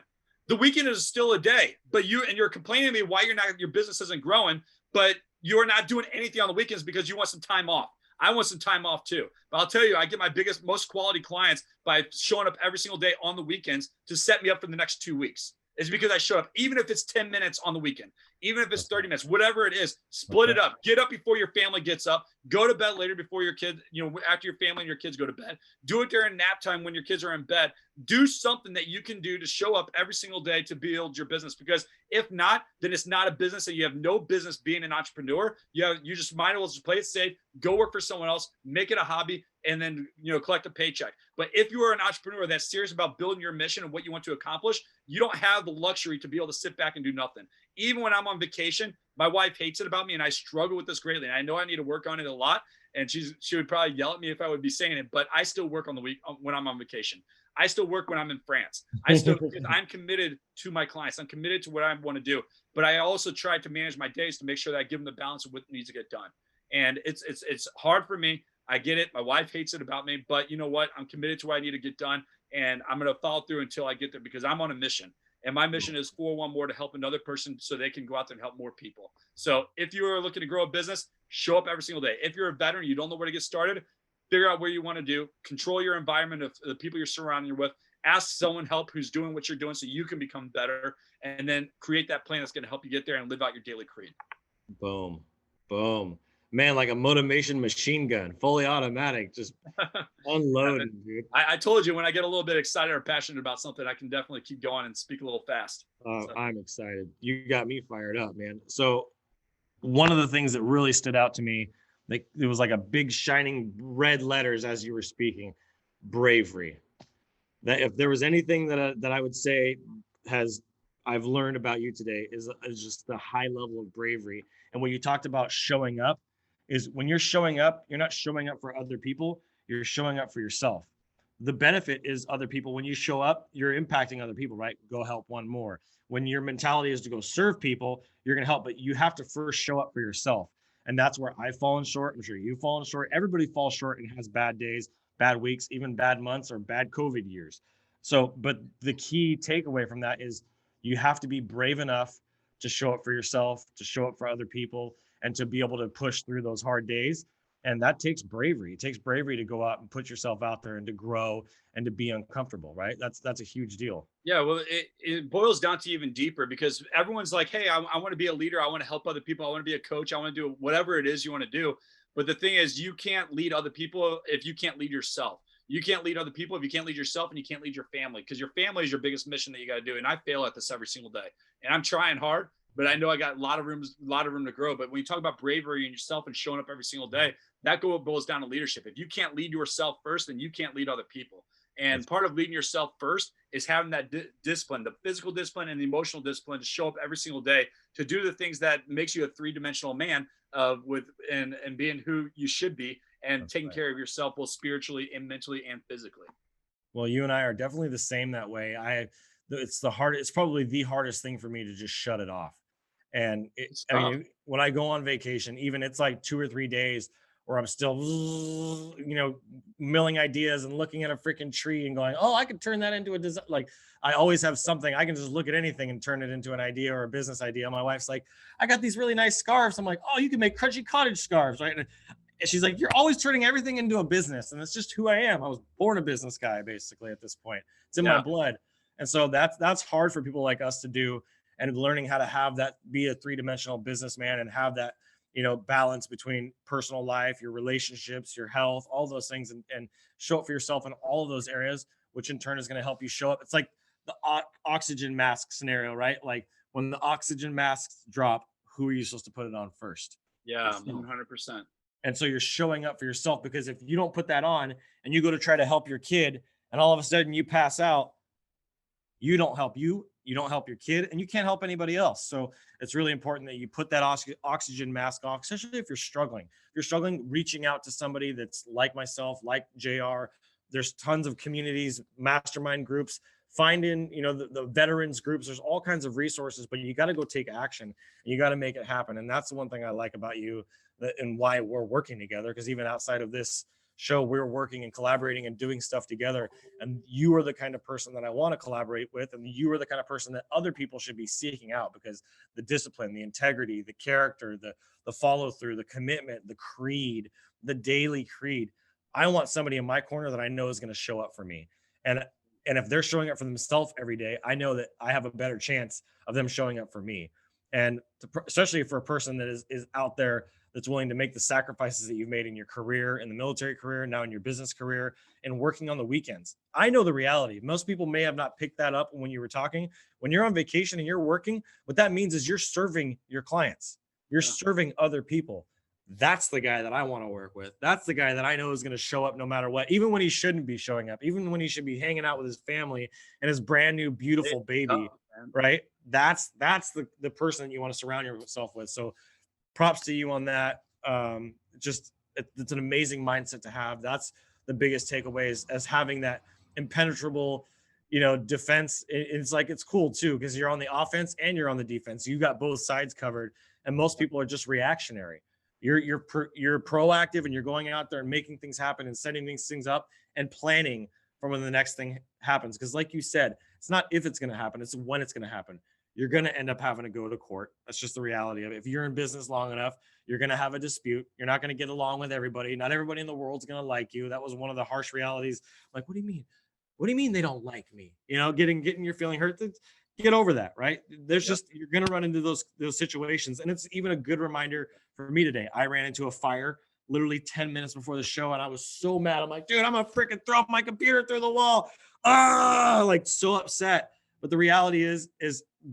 The weekend is still a day, but you're complaining to me why your business isn't growing, but you're not doing anything on the weekends because you want some time off. I want some time off too. But I'll tell you, I get my most quality clients by showing up every single day on the weekends to set me up for the next 2 weeks. It's because I show up, even if it's 10 minutes on the weekend, even if it's 30 minutes, whatever it is, split it up. Get up before your family gets up. Go to bed later before your kids, after your family and your kids go to bed. Do it during nap time when your kids are in bed. Do something that you can do to show up every single day to build your business. Because if not, then it's not a business and you have no business being an entrepreneur. You just might as well just play it safe, go work for someone else, make it a hobby, and then collect a paycheck. But if you are an entrepreneur that's serious about building your mission and what you want to accomplish, you don't have the luxury to be able to sit back and do nothing. Even when I'm on vacation, my wife hates it about me, and I struggle with this greatly. And I know I need to work on it a lot, and she would probably yell at me if I would be saying it, but I still work on the week when I'm on vacation. I still work when I'm in France. I'm committed to my clients. I'm committed to what I want to do, but I also try to manage my days to make sure that I give them the balance of what needs to get done. And it's hard for me. I get it. My wife hates it about me, but you know what? I'm committed to what I need to get done, and I'm going to follow through until I get there because I'm on a mission. And my mission is for one more to help another person so they can go out there and help more people. So if you are looking to grow a business, show up every single day. If you're a veteran, you don't know where to get started, figure out where you want to do, control your environment of the people you're surrounding you with, ask someone help who's doing what you're doing so you can become better, and then create that plan that's going to help you get there and live out your daily creed. Boom. Boom. Man, like a motivation machine gun, fully automatic, just unloading, dude. I told you when I get a little bit excited or passionate about something, I can definitely keep going and speak a little fast. So. I'm excited. You got me fired up, man. So one of the things that really stood out to me, like it was like a big shining red letters as you were speaking, bravery. That if there was anything that I would say I've learned about you today is just the high level of bravery. And when you talked about showing up, is when you're showing up, you're not showing up for other people, you're showing up for yourself. The benefit is other people. When you show up, you're impacting other people, right? Go help one more. When your mentality is to go serve people, you're going to help, but you have to first show up for yourself. And that's where I've fallen short. I'm sure you've fallen short. Everybody falls short and has bad days, bad weeks, even bad months or bad COVID years. So, but the key takeaway from that is you have to be brave enough to show up for yourself, to show up for other people, and to be able to push through those hard days. And that takes bravery. It takes bravery to go out and put yourself out there and to grow and to be uncomfortable, right? That's a huge deal. Yeah, well, it boils down to even deeper because everyone's like, hey, I want to be a leader. I want to help other people. I want to be a coach. I want to do whatever it is you want to do. But the thing is, you can't lead other people if you can't lead yourself. You can't lead other people if you can't lead yourself, and you can't lead your family because your family is your biggest mission that you got to do. And I fail at this every single day, and I'm trying hard, but I know I got a lot of room to grow. But when you talk about bravery and yourself and showing up every single day, that boils down to leadership. If you can't lead yourself first, then you can't lead other people. And part of leading yourself first is having that discipline, the physical discipline and the emotional discipline to show up every single day to do the things that makes you a three-dimensional man and being who you should be and That's taking care of yourself both spiritually and mentally and physically. Well, you and I are definitely the same that way. it's the hardest, it's probably the hardest thing for me to just shut it off. And It's I tough. mean, when I go on vacation, even it's like 2 or 3 days where I'm still, milling ideas and looking at a freaking tree and going, oh, I could turn that into a design. Like, I always have something. I can just look at anything and turn it into an idea or a business idea. My wife's like, I got these really nice scarves. I'm like, oh, you can make crunchy cottage scarves, right? And she's like, you're always turning everything into a business. And that's just who I am. I was born a business guy, basically, at this point. It's in my Yeah. blood. And so that's hard for people like us to do. And learning how to have that, be a three-dimensional businessman and have that, balance between personal life, your relationships, your health, all those things, and show up for yourself in all of those areas, which in turn is going to help you show up. It's like the oxygen mask scenario, right? Like when the oxygen masks drop, who are you supposed to put it on first? Yeah. Yourself. 100%. And so you're showing up for yourself, because if you don't put that on and you go to try to help your kid and all of a sudden you pass out, you don't help you don't help your kid, and you can't help anybody else. So it's really important that you put that oxygen mask off, especially if you're struggling. If you're struggling, reaching out to somebody that's like myself, like JR. There's tons of communities, mastermind groups, finding, the veterans groups. There's all kinds of resources, but you got to go take action and you got to make it happen. And that's the one thing I like about you, and why we're working together, because even outside of this show, we're working and collaborating and doing stuff together. And you are the kind of person that I want to collaborate with, and you are the kind of person that other people should be seeking out, because the discipline, the integrity, the character, the follow through, the commitment, the creed, the daily creed. I want somebody in my corner that I know is going to show up for me. And if they're showing up for themselves every day, I know that I have a better chance of them showing up for me. And especially for a person that is out there, that's willing to make the sacrifices that you've made in your career, in the military career, now in your business career, and working on the weekends. I know the reality. Most people may have not picked that up when you were talking. When you're on vacation and you're working, what that means is you're serving your clients. You're serving other people. That's the guy that I want to work with. That's the guy that I know is going to show up no matter what, even when he shouldn't be showing up, even when he should be hanging out with his family and his brand new, beautiful baby, right? That's the person that you want to surround yourself with. So props to you on that. It's an amazing mindset to have. That's the biggest takeaways, as having that impenetrable, defense. It's like, it's cool too, because you're on the offense and you're on the defense. You got both sides covered, and most people are just reactionary. You're proactive, and you're going out there and making things happen and setting these things up and planning for when the next thing happens. Because like you said, it's not if it's going to happen, it's when it's going to happen. You're going to end up having to go to court. That's just the reality of it. If you're in business long enough, you're going to have a dispute. You're not going to get along with everybody. Not everybody in the world's going to like you. That was one of the harsh realities. Like, what do you mean? What do you mean they don't like me? Getting your feeling hurt. Get over that, right? There's just, you're going to run into those situations. And it's even a good reminder for me today. I ran into a fire literally 10 minutes before the show, and I was so mad. I'm like, dude, I'm gonna freaking throw my computer through the wall. Like, so upset. But the reality is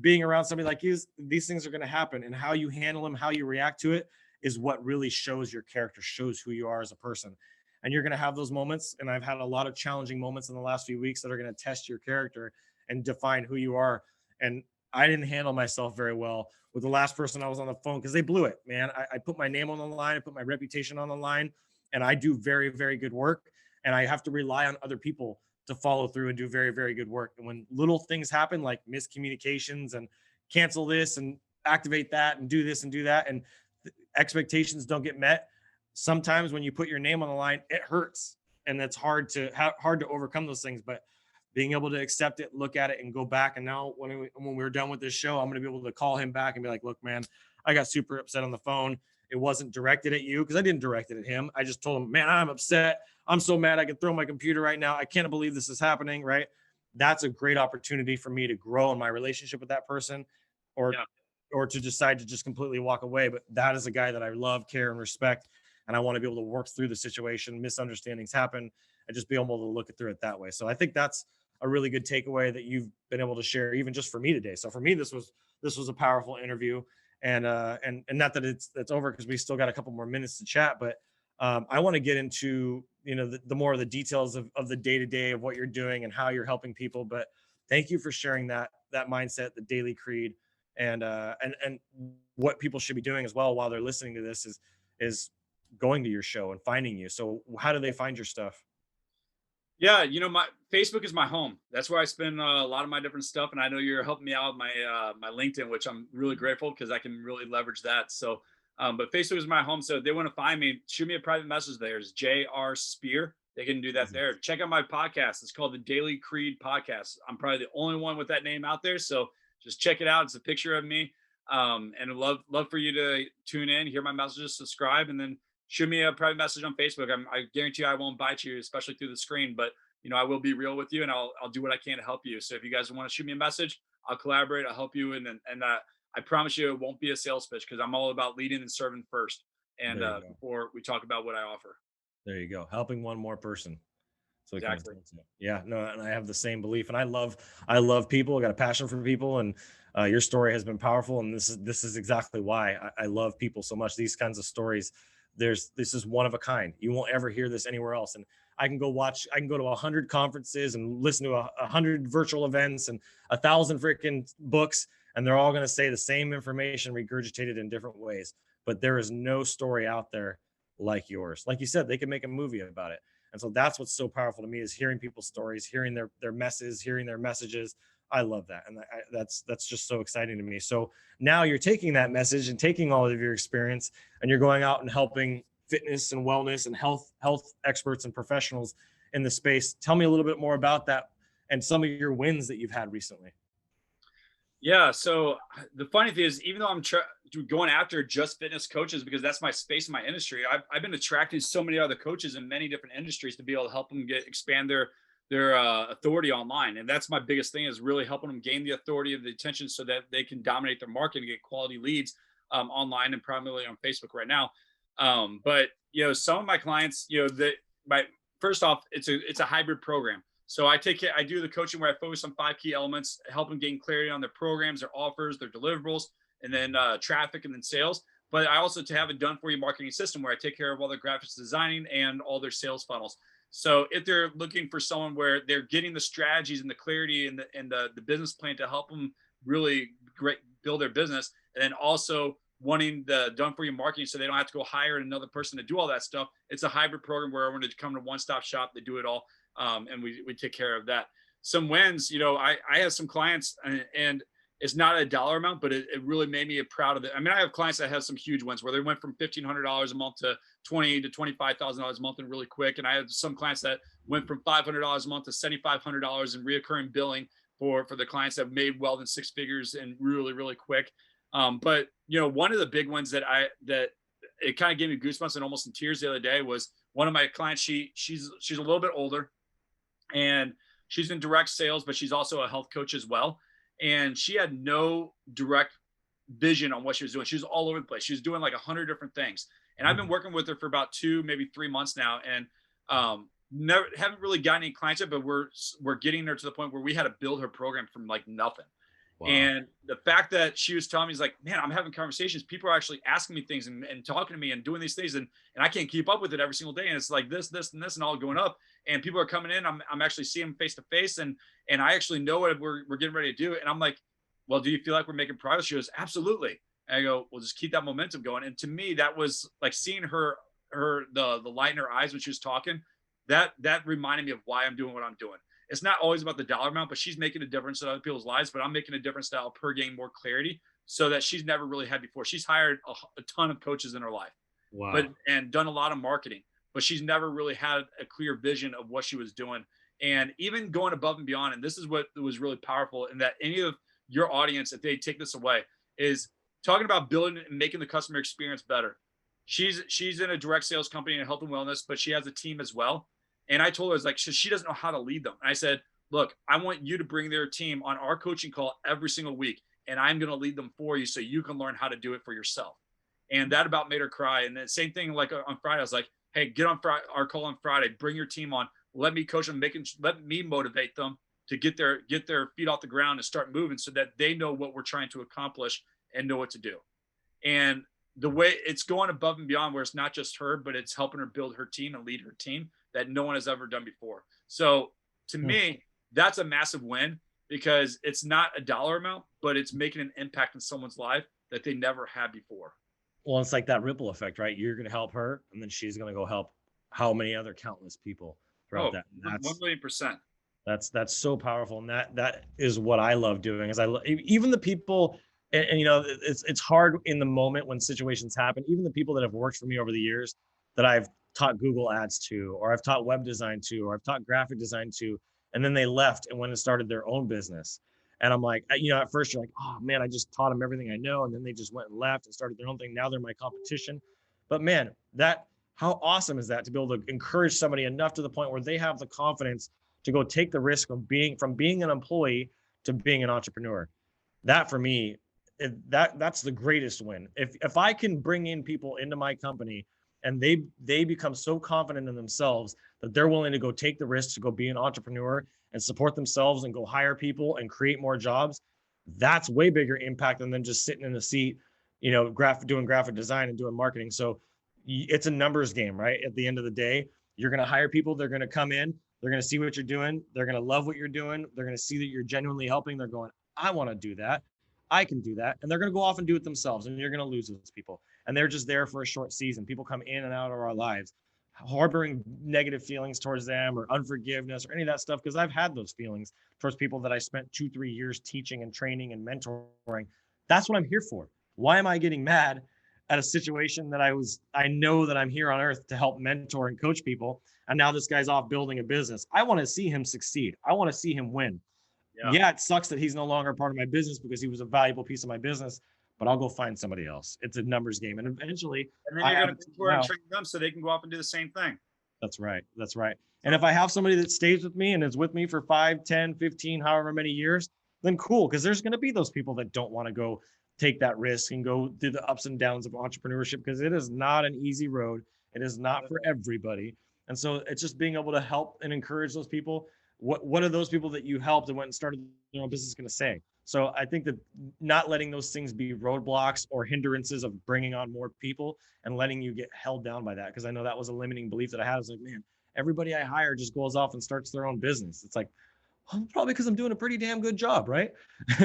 being around somebody like you, these things are going to happen, and how you handle them, how you react to it, is what really shows your character, shows who you are as a person. And you're going to have those moments. And I've had a lot of challenging moments in the last few weeks that are going to test your character and define who you are. And I didn't handle myself very well with the last person I was on the phone, because they blew it, man. I put my name on the line, I put my reputation on the line, and I do very, very good work. And I have to rely on other people to follow through and do very, very good work. And when little things happen, like miscommunications and cancel this and activate that and do this and do that, and expectations don't get met, sometimes when you put your name on the line, it hurts. And it's hard to overcome those things. But being able to accept it, look at it, and go back. And now when we're done with this show, I'm going to be able to call him back and be like, look, man, I got super upset on the phone. It wasn't directed at you, because I didn't direct it at him. I just told him, man, I'm upset. I'm so mad I could throw my computer right now. I can't believe this is happening, right? That's a great opportunity for me to grow in my relationship with that person, or to decide to just completely walk away. But that is a guy that I love, care, and respect. And I want to be able to work through the situation. Misunderstandings happen, and just be able to look through it that way. So I think that's a really good takeaway that you've been able to share, even just for me today. So for me, this was a powerful interview. And not that it's over, because we still got a couple more minutes to chat, but I want to get into, the more of the details of the day-to-day of what you're doing and how you're helping people. But thank you for sharing that mindset, the daily creed, and what people should be doing as well while they're listening to this is going to your show and finding you. So how do they find your stuff? Yeah, my Facebook is my home. That's where I spend a lot of my different stuff, and I know you're helping me out with my LinkedIn, which I'm really grateful because I can really leverage that. So, but Facebook is my home. So if they want to find me, shoot me a private message. There's J.R. Spear. They can do that there. Check out my podcast. It's called the Daily Creed Podcast. I'm probably the only one with that name out there. So just check it out. It's a picture of me. And I'd love for you to tune in, hear my messages, subscribe, and then shoot me a private message on Facebook. I guarantee you I won't bite you, especially through the screen, but I will be real with you, and I'll do what I can to help you. So if you guys want to shoot me a message, I'll collaborate, I'll help you. And I promise you it won't be a sales pitch because I'm all about leading and serving first. And There you go. before we talk about what I offer. There you go. Helping one more person. So we can Exactly. attend to it. Yeah, no, and I have the same belief, and I love people. I got a passion for people, and your story has been powerful, and this is exactly why I love people so much. These kinds of stories, this is one of a kind. You won't ever hear this anywhere else. And I can go to 100 conferences and listen to 100 virtual events and 1,000 freaking books, and they're all going to say the same information regurgitated in different ways. But there is no story out there like yours. Like you said, they can make a movie about it. And so that's what's so powerful to me, is hearing people's stories, hearing their messes, hearing their messages. I love that. And that's just so exciting to me. So now you're taking that message and taking all of your experience, and you're going out and helping fitness and wellness and health experts and professionals in the space. Tell me a little bit more about that and some of your wins that you've had recently. Yeah. So the funny thing is, even though I'm going after just fitness coaches because that's my space in my industry, I've been attracting so many other coaches in many different industries to be able to help them expand their authority online. And that's my biggest thing, is really helping them gain the authority and the attention so that they can dominate their market and get quality leads online and primarily on Facebook right now. But some of my clients, first off, it's a hybrid program. So I do the coaching where I focus on 5 key elements, help them gain clarity on their programs, their offers, their deliverables, and then traffic, and then sales. But I also to have a done for you marketing system where I take care of all their graphics designing and all their sales funnels. So if they're looking for someone where they're getting the strategies and the clarity and the business plan to help them really build their business, and then also wanting the done for you marketing so they don't have to go hire another person to do all that stuff, it's a hybrid program where I want to come to one-stop shop. They do it all. And we take care of that. Some wins, I have some clients, and it's not a dollar amount, but it really made me proud of it. I mean, I have clients that have some huge wins where they went from $1,500 a month to $20,000 to $25,000 a month and really quick. And I have some clients that went from $500 a month to $7,500 in reoccurring billing for the clients that made well than 6 figures and really, really quick. But one of the big ones that it kind of gave me goosebumps and almost in tears the other day was one of my clients. She's a little bit older, and she's in direct sales, but she's also a health coach as well. And she had no direct vision on what she was doing. She was all over the place. She was doing like 100 different things. And I've been working with her for about 2, maybe 3 months now. And haven't really gotten any clients yet, but we're getting her to the point where we had to build her program from like nothing. Wow. And the fact that she was telling me, is like, man, I'm having conversations. People are actually asking me things and talking to me and doing these things. And I can't keep up with it every single day. And it's like this, and this, and all going up. And people are coming in. I'm actually seeing them face to face. And I actually know what we're getting ready to do. And I'm like, well, do you feel like we're making progress? She goes, absolutely. And I go, well, just keep that momentum going. And to me, that was like seeing the light in her eyes when she was talking. That reminded me of why I'm doing what I'm doing. It's not always about the dollar amount, but she's making a difference in other people's lives. But I'm making a difference to help her gain more clarity so that she's never really had before. She's hired a ton of coaches in her life, wow, and done a lot of marketing, but she's never really had a clear vision of what she was doing. And even going above and beyond. And this is what was really powerful, in that any of your audience, if they take this away, is talking about building and making the customer experience better. She's in a direct sales company in health and wellness, but she has a team as well. And I told her, I was like, she doesn't know how to lead them. And I said, look, I want you to bring their team on our coaching call every single week, and I'm going to lead them for you so you can learn how to do it for yourself. And that about made her cry. And the same thing, like on Friday, I was like, hey, get on our call on Friday, bring your team on, let me coach them, let me motivate them to get their feet off the ground and start moving so that they know what we're trying to accomplish and know what to do. And the way it's going above and beyond, where it's not just her, but it's helping her build her team and lead her team that no one has ever done before. So to me, that's a massive win, because it's not a dollar amount, but it's making an impact in someone's life that they never had before. Well, it's like that ripple effect, right? You're going to help her, and then she's going to go help how many other countless people throughout that. 1,000,000%. That's so powerful. And that is what I love doing is even the people, and you know, it's hard in the moment when situations happen, even the people that have worked for me over the years that I've taught Google ads to, or I've taught web design to, or I've taught graphic design to, and then they left and went and started their own business. And I'm like, you know, at first you're like, oh man, I just taught them everything I know. And then they just went and left and started their own thing. Now they're my competition. But man, how awesome is that to be able to encourage somebody enough to the point where they have the confidence to go take the risk of being an employee to being an entrepreneur. That for me, that's the greatest win. If I can bring in people into my company and they become so confident in themselves that they're willing to go take the risk to go be an entrepreneur and support themselves and go hire people and create more jobs, that's way bigger impact than just sitting in a seat, you know, doing graphic design and doing marketing. So it's a numbers game, right? At the end of the day, you're going to hire people. They're going to come in. They're going to see what you're doing. They're going to love what you're doing. They're going to see that you're genuinely helping. They're going, I want to do that. I can do that. And they're going to go off and do it themselves. And you're going to lose those people. And they're just there for a short season. People come in and out of our lives, harboring negative feelings towards them or unforgiveness or any of that stuff. Because I've had those feelings towards people that I spent 2-3 years teaching and training and mentoring. That's what I'm here for. Why am I getting mad at a situation that I know that I'm here on earth to help mentor and coach people. And now this guy's off building a business. I want to see him succeed. I want to see him win. Yeah, it sucks that he's no longer part of my business because he was a valuable piece of my business, but I'll go find somebody else. It's a numbers game. And eventually, and then you're going to mentor and train them so they can go off and do the same thing. That's right. That's right. And if I have somebody that stays with me and is with me for 5, 10, 15, however many years, then cool. Because there's going to be those people that don't want to go take that risk and go through the ups and downs of entrepreneurship, because it is not an easy road. It is not for everybody. And so it's just being able to help and encourage those people. What are those people that you helped and went and started their own business going to say? So I think that not letting those things be roadblocks or hindrances of bringing on more people and letting you get held down by that. Because I know that was a limiting belief that I had. I was like, man, everybody I hire just goes off and starts their own business. It's like, well, probably because I'm doing a pretty damn good job, right?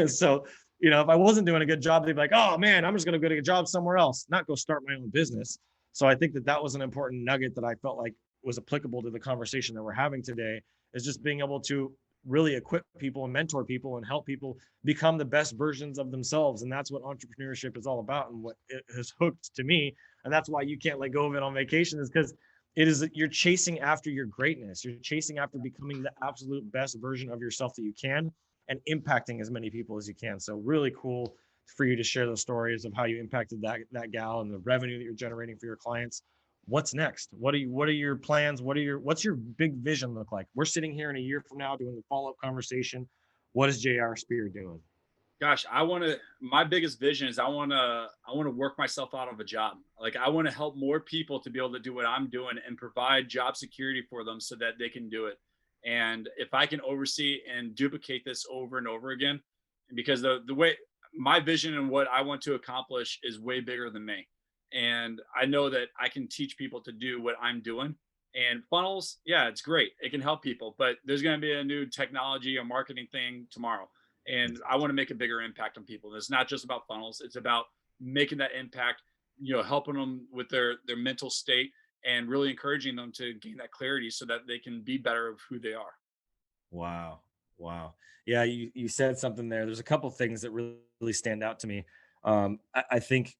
So, you know, if I wasn't doing a good job, they'd be like, oh man, I'm just going to go get a job somewhere else, not go start my own business. So I think that was an important nugget that I felt like was applicable to the conversation that we're having today, is just being able to really equip people and mentor people and help people become the best versions of themselves. And that's what entrepreneurship is all about, and what it has hooked to me. And that's why you can't let go of it on vacation, is because you're chasing after your greatness. You're chasing after becoming the absolute best version of yourself that you can, and impacting as many people as you can. So really cool for you to share those stories of how you impacted that gal and the revenue that you're generating for your clients. What's next? What are your plans? What's your big vision look like? We're sitting here in a year from now doing the follow-up conversation. What is JR Spear doing? Gosh, my biggest vision is I want to work myself out of a job. Like, I want to help more people to be able to do what I'm doing and provide job security for them so that they can do it. And if I can oversee and duplicate this over and over again, because the way my vision and what I want to accomplish is way bigger than me. And I know that I can teach people to do what I'm doing. And funnels, yeah, it's great. It can help people, but there's going to be a new technology or marketing thing tomorrow. And I want to make a bigger impact on people. It's not just about funnels. It's about making that impact, you know, helping them with their mental state and really encouraging them to gain that clarity so that they can be better of who they are. Wow. Yeah, you said something there. There's a couple things that really stand out to me. I think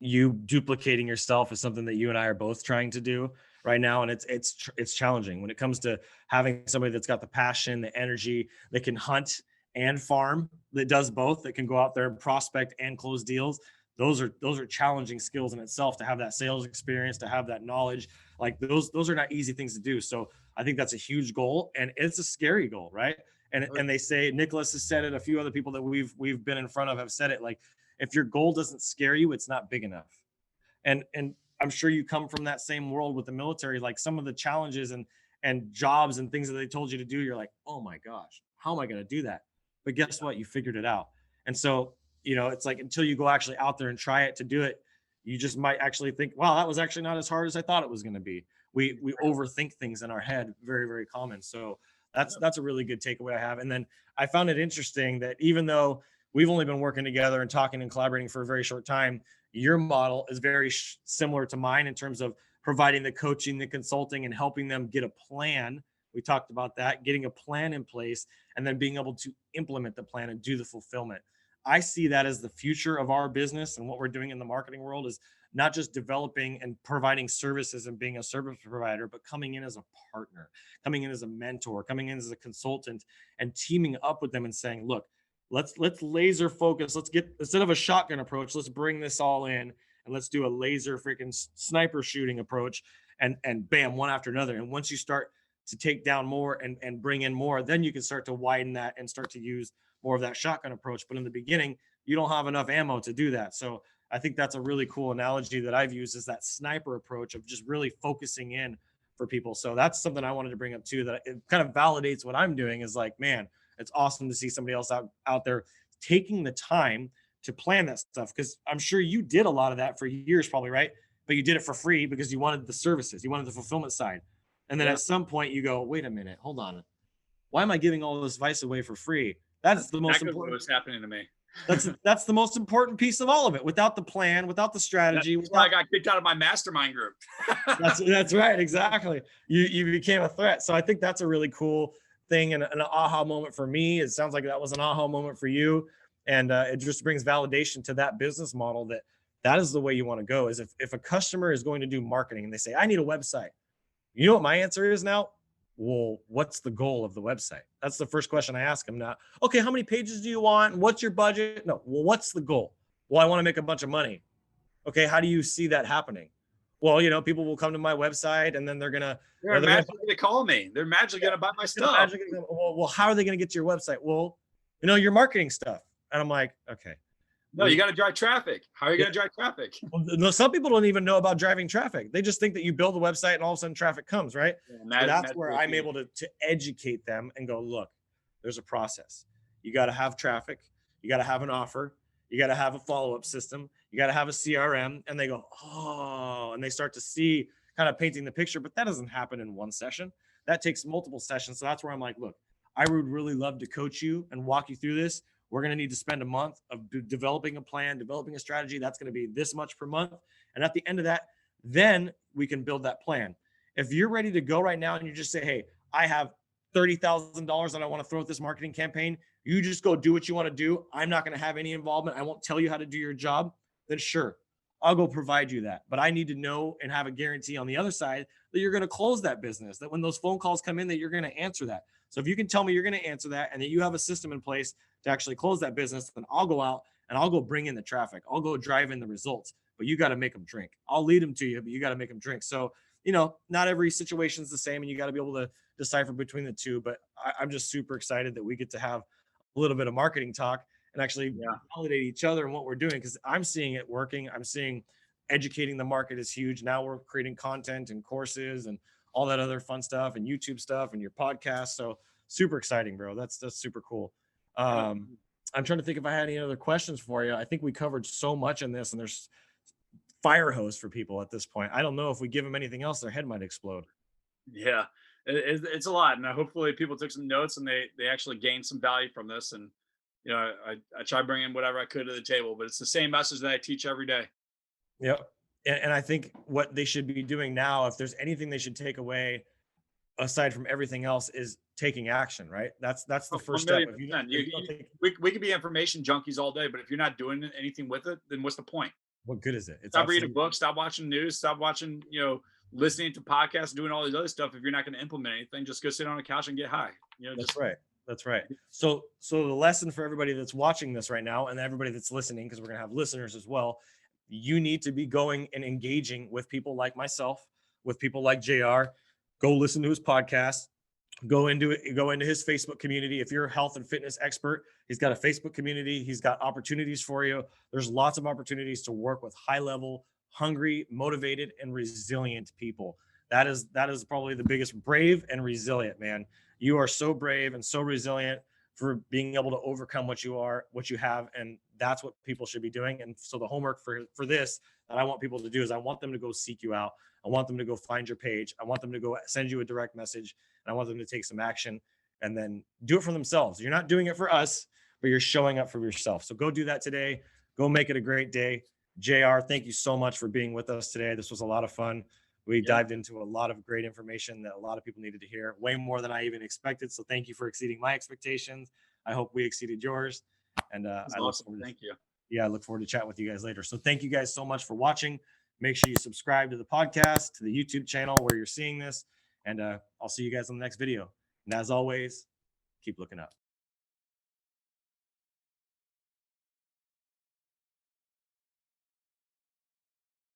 you duplicating yourself is something that you and I are both trying to do right now, and it's challenging when it comes to having somebody that's got the passion, the energy, that can hunt and farm, that does both, that can go out there and prospect and close deals. Those are challenging skills in itself, to have that sales experience, to have that knowledge. Like those are not easy things to do. So I think that's a huge goal, and it's a scary goal, right? And they say, Nicholas has said it, a few other people that we've been in front of have said it, like, if your goal doesn't scare you, it's not big enough. And I'm sure you come from that same world with the military. Like, some of the challenges and jobs and things that they told you to do, you're like, oh my gosh, how am I going to do that? But guess what? You figured it out. And so, you know, it's like, until you go actually out there and try it to do it, you just might actually think, wow, that was actually not as hard as I thought it was going to be. We overthink things in our head. Very, very common. So that's a really good takeaway I have. And then I found it interesting that even though we've only been working together and talking and collaborating for a very short time, your model is very similar to mine in terms of providing the coaching, the consulting, and helping them get a plan. We talked about that, getting a plan in place, and then being able to implement the plan and do the fulfillment. I see that as the future of our business, and what we're doing in the marketing world is not just developing and providing services and being a service provider, but coming in as a partner, coming in as a mentor, coming in as a consultant, and teaming up with them and saying, look, let's laser focus. Let's get, instead of a shotgun approach, let's bring this all in and let's do a laser freaking sniper shooting approach, and bam, one after another. And once you start to take down more and bring in more, then you can start to widen that and start to use more of that shotgun approach. But in the beginning, you don't have enough ammo to do that. So I think that's a really cool analogy that I've used, is that sniper approach of just really focusing in for people. So that's something I wanted to bring up too, that it kind of validates what I'm doing. Is like, man, it's awesome to see somebody else out there taking the time to plan that stuff. Because I'm sure you did a lot of that for years, probably, right? But you did it for free because you wanted the services, you wanted the fulfillment side. And then at some point you go, wait a minute, hold on. Why am I giving all this advice away for free? That's the most important. What's happening to me. That's the most important piece of all of it. Without the plan, without the strategy, that's why I got kicked out of my mastermind group. that's right, exactly. You became a threat. So I think that's a really cool thing, and an aha moment for me. It sounds like that was an aha moment for you, and it just brings validation to that business model, that is the way you want to go. Is if a customer is going to do marketing and they say, I need a website, you know what my answer is now? Well, what's the goal of the website? That's the first question I ask them now. Okay, how many pages do you want? What's your budget? No, well, what's the goal? Well, I want to make a bunch of money. Okay, how do you see that happening? Well, people will come to my website and then they're magically going to call me. They're magically going to buy my stuff. Well, how are they going to get to your website? Well, your marketing stuff. And I'm like, okay. No, you got to drive traffic. How are you going to drive traffic? Well, no, some people don't even know about driving traffic. They just think that you build a website and all of a sudden traffic comes, right? Yeah, so that's where I'm able to educate them and go, look, there's a process. You got to have traffic. You got to have an offer. You got to have a follow-up system. You got to have a CRM. And they go, oh, and they start to see, kind of painting the picture. But that doesn't happen in one session. That takes multiple sessions. So that's where I'm like, look, I would really love to coach you and walk you through this. We're going to need to spend a month of developing a plan, developing a strategy. That's going to be this much per month. And at the end of that, then we can build that plan. If you're ready to go right now and you just say, hey, I have $30,000 that I want to throw at this marketing campaign, you just go do what you want to do. I'm not going to have any involvement. I won't tell you how to do your job. Then sure, I'll go provide you that. But I need to know and have a guarantee on the other side that you're going to close that business, that when those phone calls come in, that you're going to answer that. So if you can tell me you're going to answer that and that you have a system in place to actually close that business, then I'll go out and I'll go bring in the traffic. I'll go drive in the results, but you got to make them drink. I'll lead them to you, but you got to make them drink. So, not every situation is the same, and you got to be able to decipher between the two. But I'm just super excited that we get to have a little bit of marketing talk and actually validate each other and what we're doing, because I'm seeing it working. I'm seeing educating the market is huge. Now we're creating content and courses and all that other fun stuff and YouTube stuff and your podcast. So super exciting, bro. That's super cool. I'm trying to think if I had any other questions for you. I think we covered so much in this, and there's fire hose for people at this point. I don't know if we give them anything else, their head might explode. Yeah, it's a lot. And hopefully people took some notes and they actually gained some value from this. And, I try bringing whatever I could to the table, but it's the same message that I teach every day. Yep. And I think what they should be doing now, if there's anything they should take away aside from everything else, is taking action, right? That's the first step. We could be information junkies all day, but if you're not doing anything with it, then what's the point? What good is it? Stop reading books, stop watching news, stop watching, listening to podcasts, doing all these other stuff. If you're not going to implement anything, just go sit on a couch and get high. That's right. So the lesson for everybody that's watching this right now, and everybody that's listening, because we're going to have listeners as well, you need to be going and engaging with people like myself, with people like JR. Go listen to his podcast. Go into his Facebook community. If you're a health and fitness expert, he's got a Facebook community. He's got opportunities for you. There's lots of opportunities to work with high level, hungry, motivated, and resilient people. That is probably the biggest. Brave and resilient, man. You are so brave and so resilient for being able to overcome what you have. And that's what people should be doing. And so the homework for this that I want people to do is I want them to go seek you out. I want them to go find your page. I want them to go send you a direct message, and I want them to take some action and then do it for themselves. You're not doing it for us, but you're showing up for yourself. So go do that today. Go make it a great day. JR, thank you so much for being with us today. This was a lot of fun. We dived into a lot of great information that a lot of people needed to hear, way more than I even expected. So thank you for exceeding my expectations. I hope we exceeded yours. And I look awesome. forward to, Thank you. I look forward to chatting with you guys later. So thank you guys so much for watching. Make sure you subscribe to the podcast, to the YouTube channel where you're seeing this. And I'll see you guys on the next video. And as always, keep looking up.